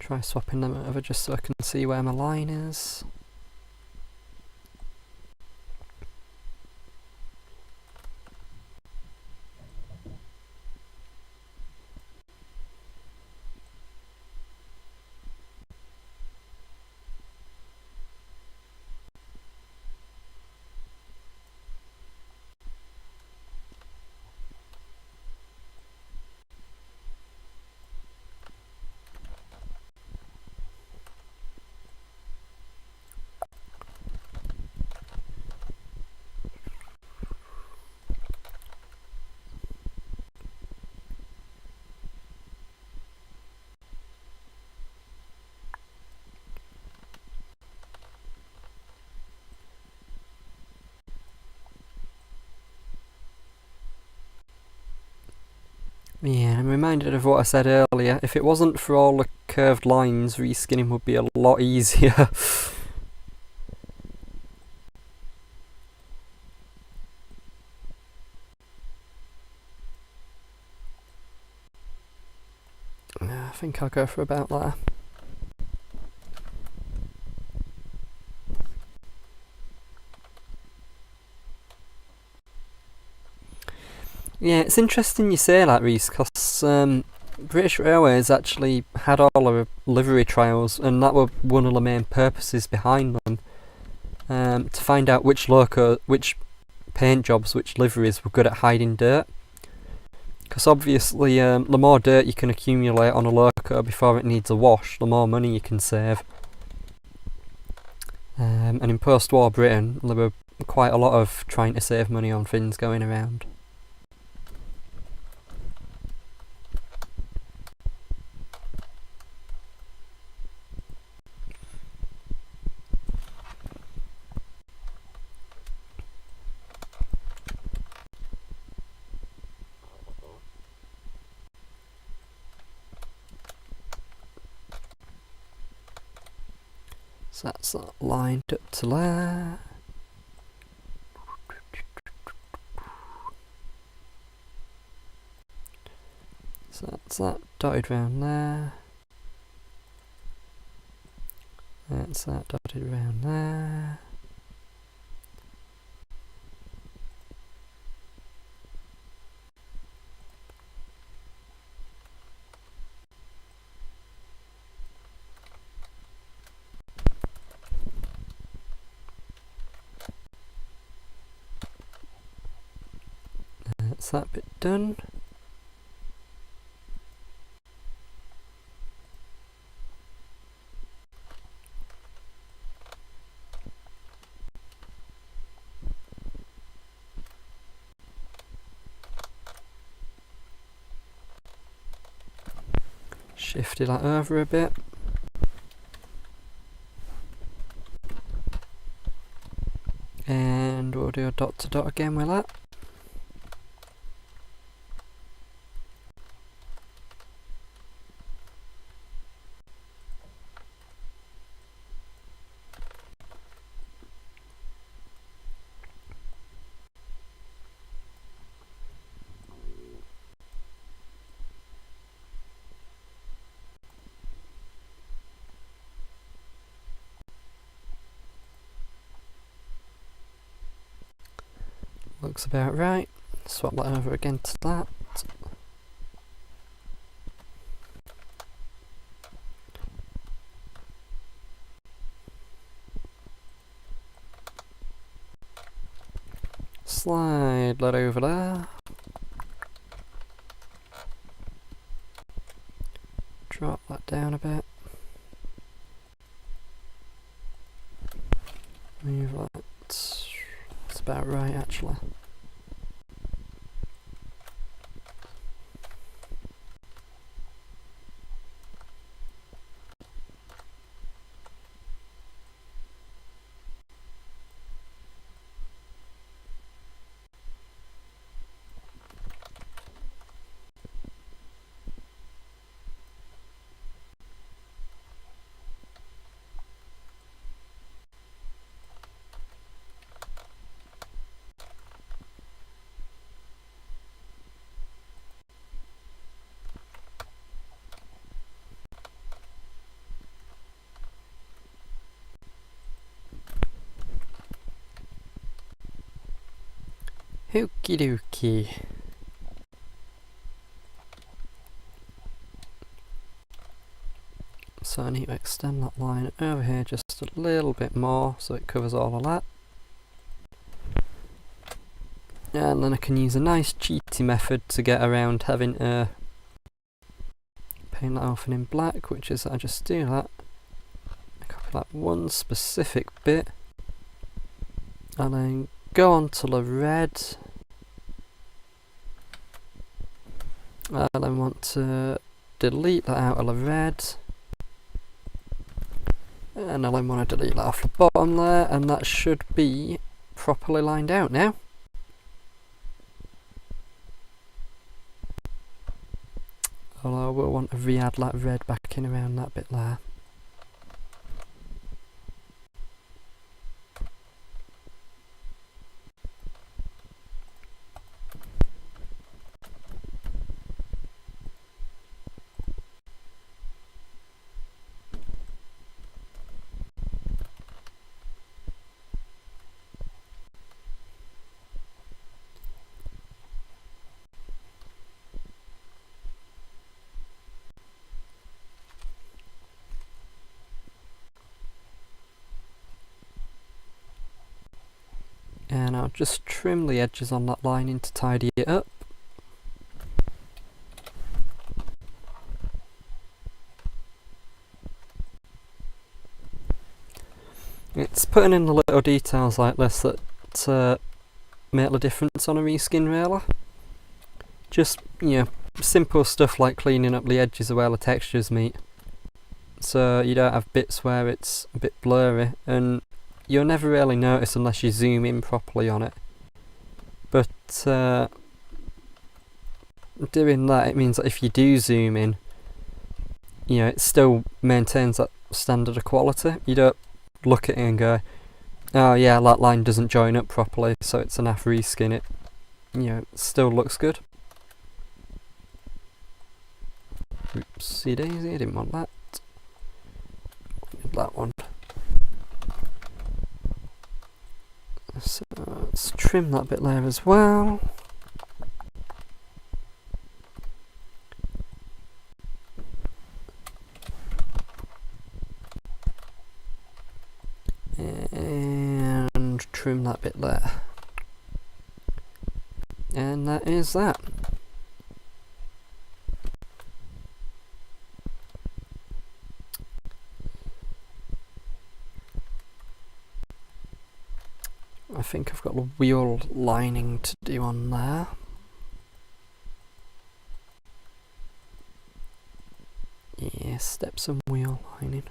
Try swapping them over just so I can see where my line is. Yeah, I'm reminded of what I said earlier. If it wasn't for all the curved lines, reskinning would be a lot easier. I think I'll go for about that. Yeah, it's interesting you say that, Reese, because British Railways actually had all the livery trials, and that were one of the main purposes behind them, to find out which paint jobs, which liveries were good at hiding dirt. Because obviously, the more dirt you can accumulate on a loco before it needs a wash, the more money you can save. And in post-war Britain, there were quite a lot of trying to save money on things going around. So that's that lined up to there. So that's that dotted round there. That's that dotted round there. That's that bit done. Shifted that over a bit. And we'll do a dot to dot again with that. Looks about right. Swap that over again to that. Slide that over there. Drop that down a bit. Move that. That's about right actually. Okie dokie. So I need to extend that line over here just a little bit more so it covers all of that. And then I can use a nice cheaty method to get around having to paint that off in black, which is I just do that. I copy that one specific bit and then go on to the red. And then want to delete that out of the red. And then I want to delete that off the bottom there, and that should be properly lined out now. Although we'll want to re-add that red back in around that bit there. And I'll just trim the edges on that lining to tidy it up. It's putting in the little details like this that make the difference on a reskin railer. Just, you know, simple stuff like cleaning up the edges of where the textures meet, so you don't have bits where it's a bit blurry, and you'll never really notice unless you zoom in properly on it. But doing that, it means that if you do zoom in, you know, it still maintains that standard of quality. You don't look at it and go, oh yeah, that line doesn't join up properly, so it's an half reskin. It, you know, it still looks good. Oopsie daisy, I didn't want that. That one. So let's trim that bit there as well. And trim that bit there. And that is that. I think I've got the wheel lining to do on there. Yeah, steps and wheel lining.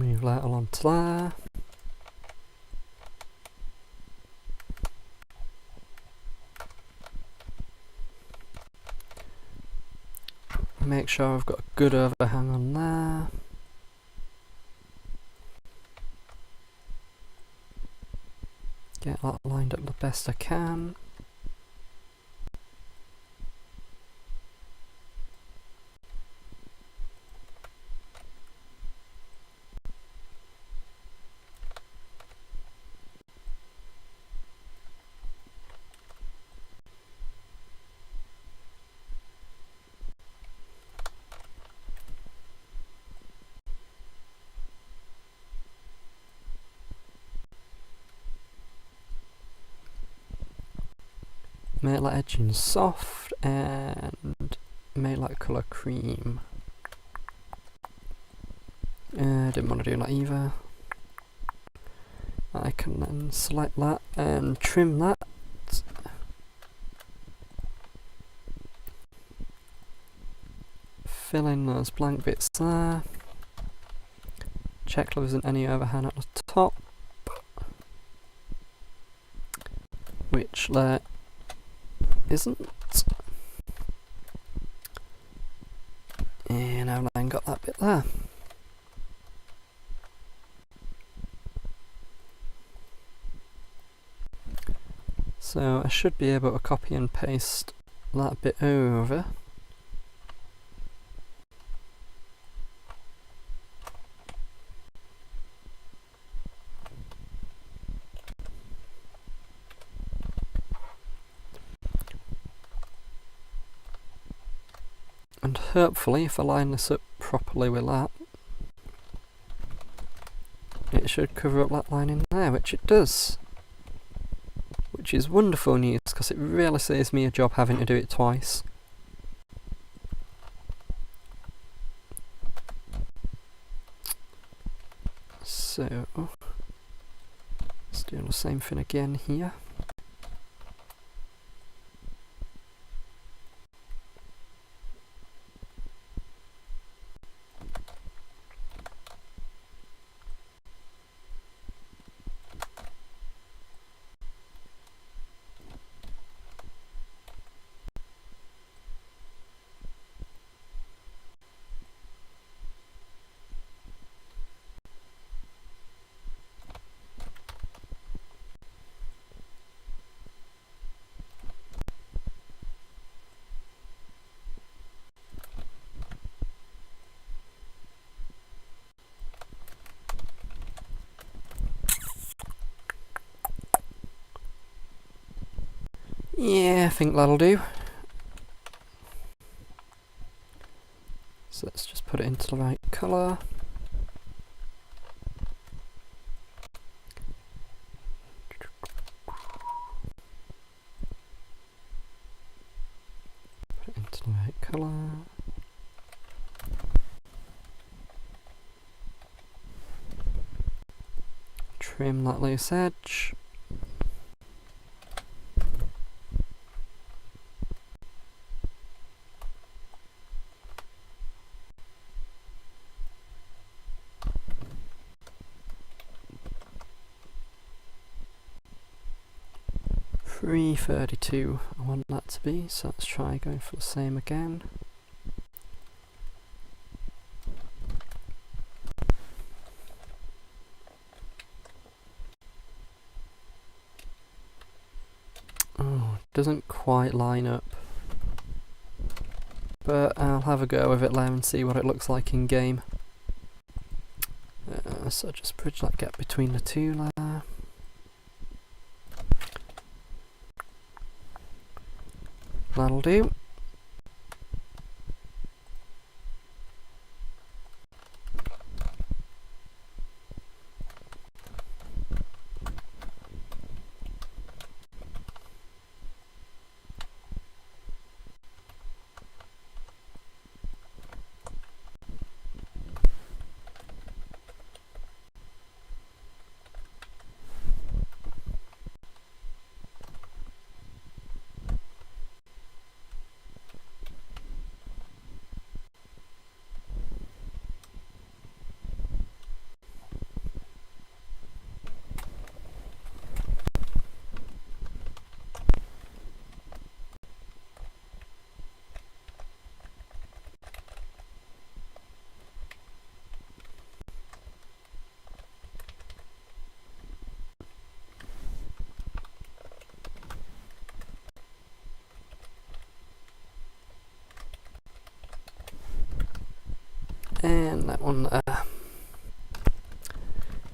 Move that along to there. Make sure I've got a good overhang on there. Get that lined up the best I can. Make that edging soft and make that colour cream. Didn't want to do that either. I can then select that and trim that. Fill in those blank bits there. Check there isn't any overhang at the top, which there isn't. And I've then got that bit there. So I should be able to copy and paste that bit over. And hopefully, if I line this up properly with that, it should cover up that line in there, which it does. Which is wonderful news, because it really saves me a job having to do it twice. So, let's do the same thing again here. Yeah, I think that'll do. So let's just put it into the right colour. Put it into the right colour. Trim that loose edge. .332 I want that to be, so let's try going for the same again. Oh, it doesn't quite line up, but I'll have a go with it there and see what it looks like in game. So just bridge that gap between the two there. That'll do. And that one there.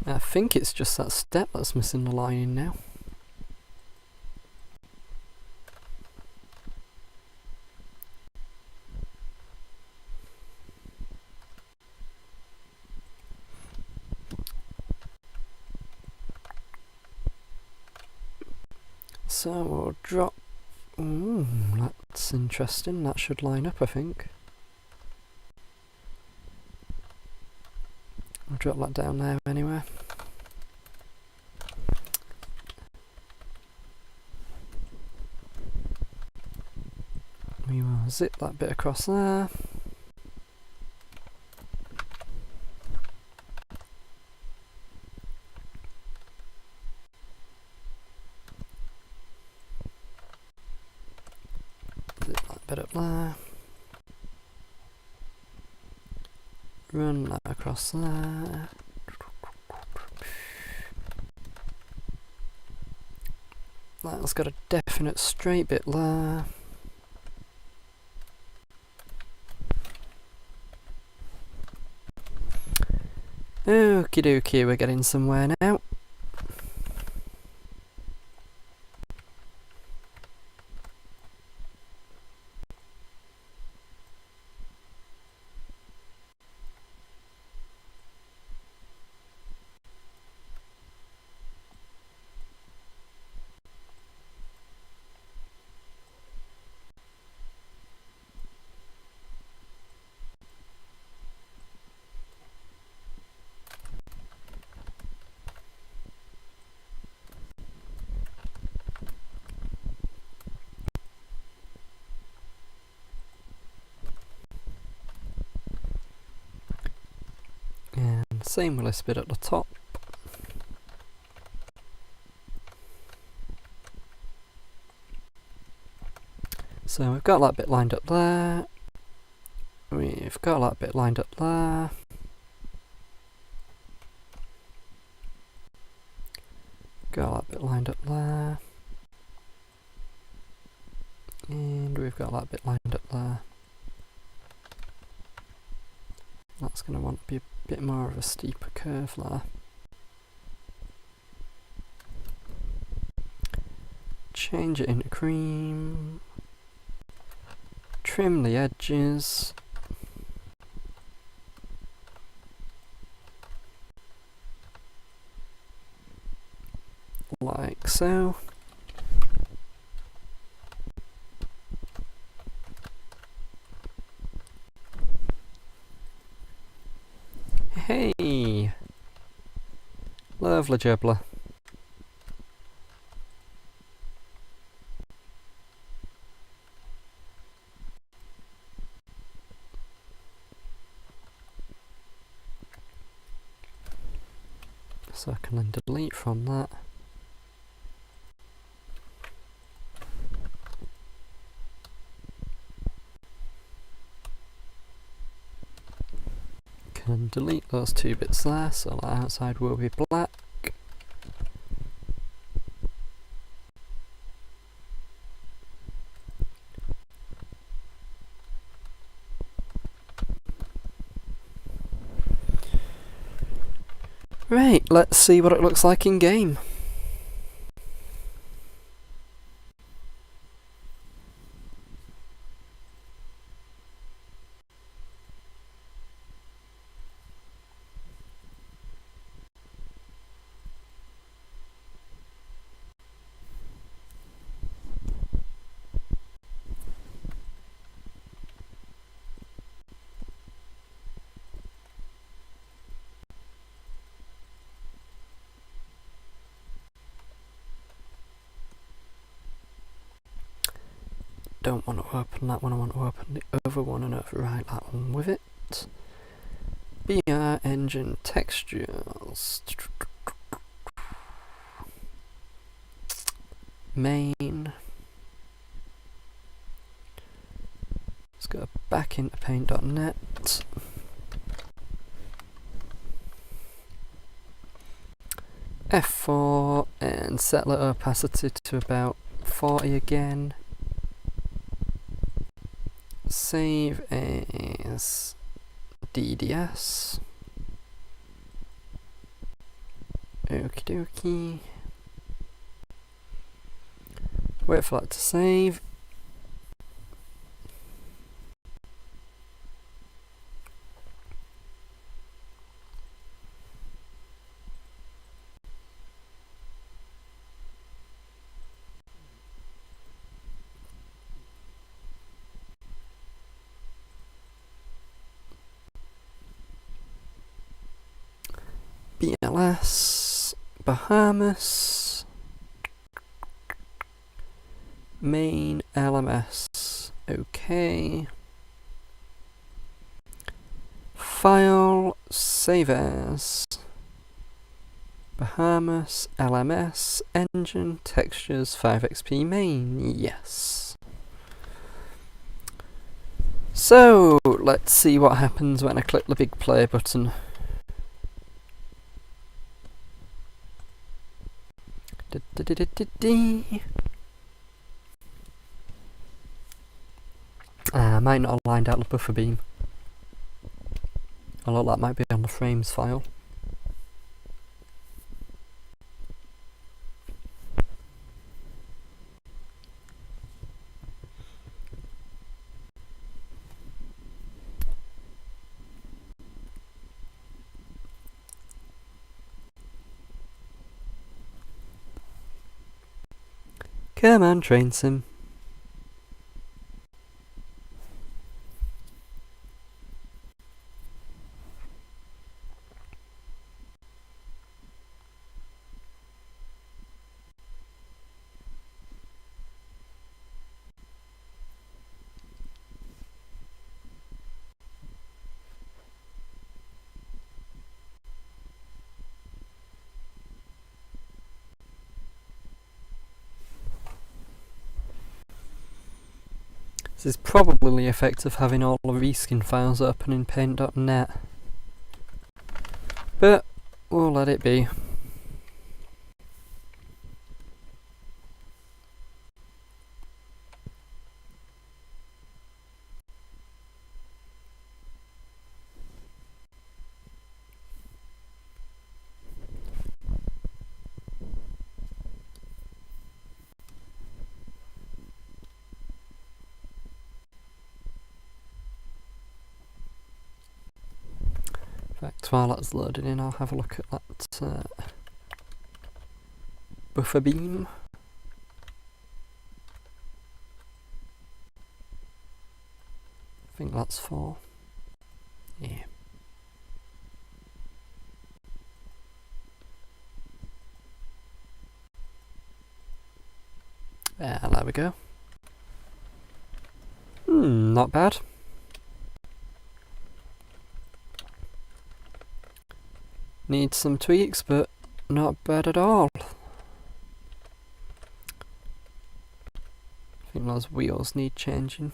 I think it's just that step that's missing the lining now. So we'll drop. That's interesting. That should line up, I think. I'll drop that down there anyway. We will zip that bit across there. there. Run that across there. That's got a definite straight bit there. Okie dokie, we're getting somewhere now. Same with this bit at the top. So we've got that bit lined up there. We've got that bit lined up there. Got that bit lined up there. And we've got that bit lined up there. That's going to want to be a bit more of a steeper curve there. Change it into cream. Trim the edges. Like so. Hey! Lovely jubbler. So I can then delete from that. Can delete those two bits there, so the outside will be black. Right, let's see what it looks like in game. Don't want to open that one, I want to open the other one and overwrite that one with it. BR engine textures. Main. Let's go back into paint.net. F4 and set the opacity to about 40 again. Save as DDS. Okie dokie. Wait for that to save. BLS, Bahamas, main LMS, okay. File, save as, Bahamas, LMS, engine, textures, 5xp main, yes. So let's see what happens when I click the big play button. I might not have lined out the buffer beam. Although that might be on the frames file. Come on, train sim. This is probably the effect of having all the reskin files open in paint.net. But we'll let it be. In fact, while that's loading in, I'll have a look at that buffer beam. I think that's 4. Yeah. There we go. Not bad. Needs some tweaks, but not bad at all. I think those wheels need changing.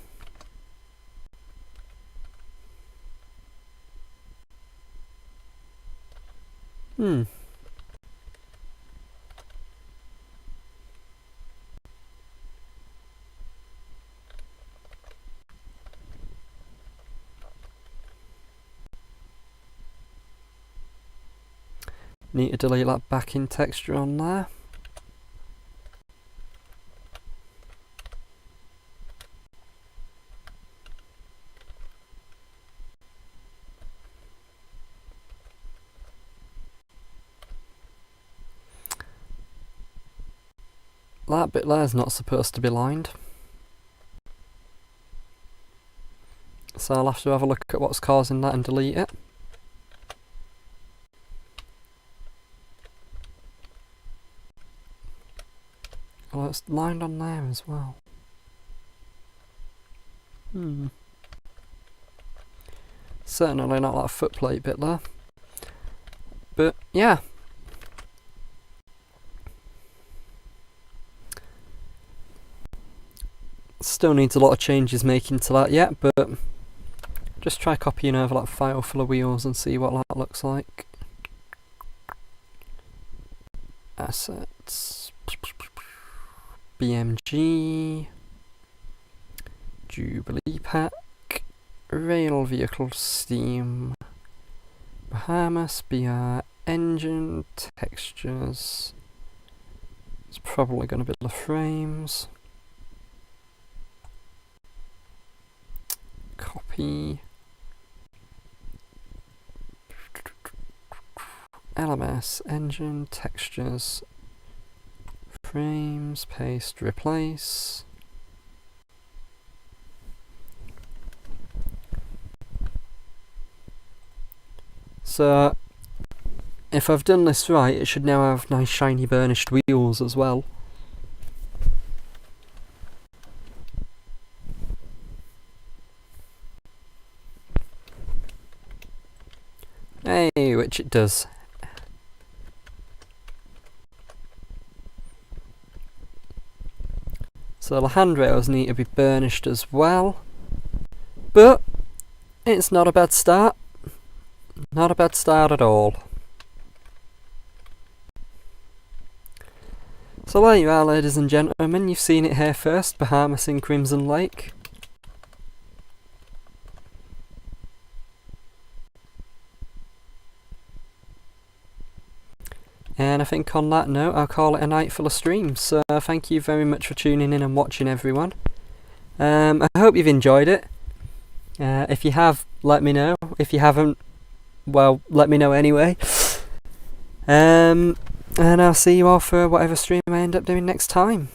Need to delete that backing texture on there. That bit there is not supposed to be lined. So I'll have to have a look at what's causing that and delete it. Well, it's lined on there as well. Certainly not that footplate bit there. But yeah. Still needs a lot of changes making to that yet, but just try copying over that file full of wheels and see what that looks like. Assets. BMG, Jubilee Pack, Rail Vehicle Steam, Bahamas, BR Engine, Textures. It's probably going to be the frames. Copy. LMS, Engine, Textures. Frames, paste, replace. So, if I've done this right, it should now have nice shiny burnished wheels as well. Hey, which it does. So the handrails need to be burnished as well. But it's not a bad start. Not a bad start at all. So there you are, ladies and gentlemen, you've seen it here first, Bahamas in Crimson Lake. And I think on that note, I'll call it a night full of streams. So thank you very much for tuning in and watching, everyone. I hope you've enjoyed it. If you have, let me know. If you haven't, well, let me know anyway. And I'll see you all for whatever stream I end up doing next time.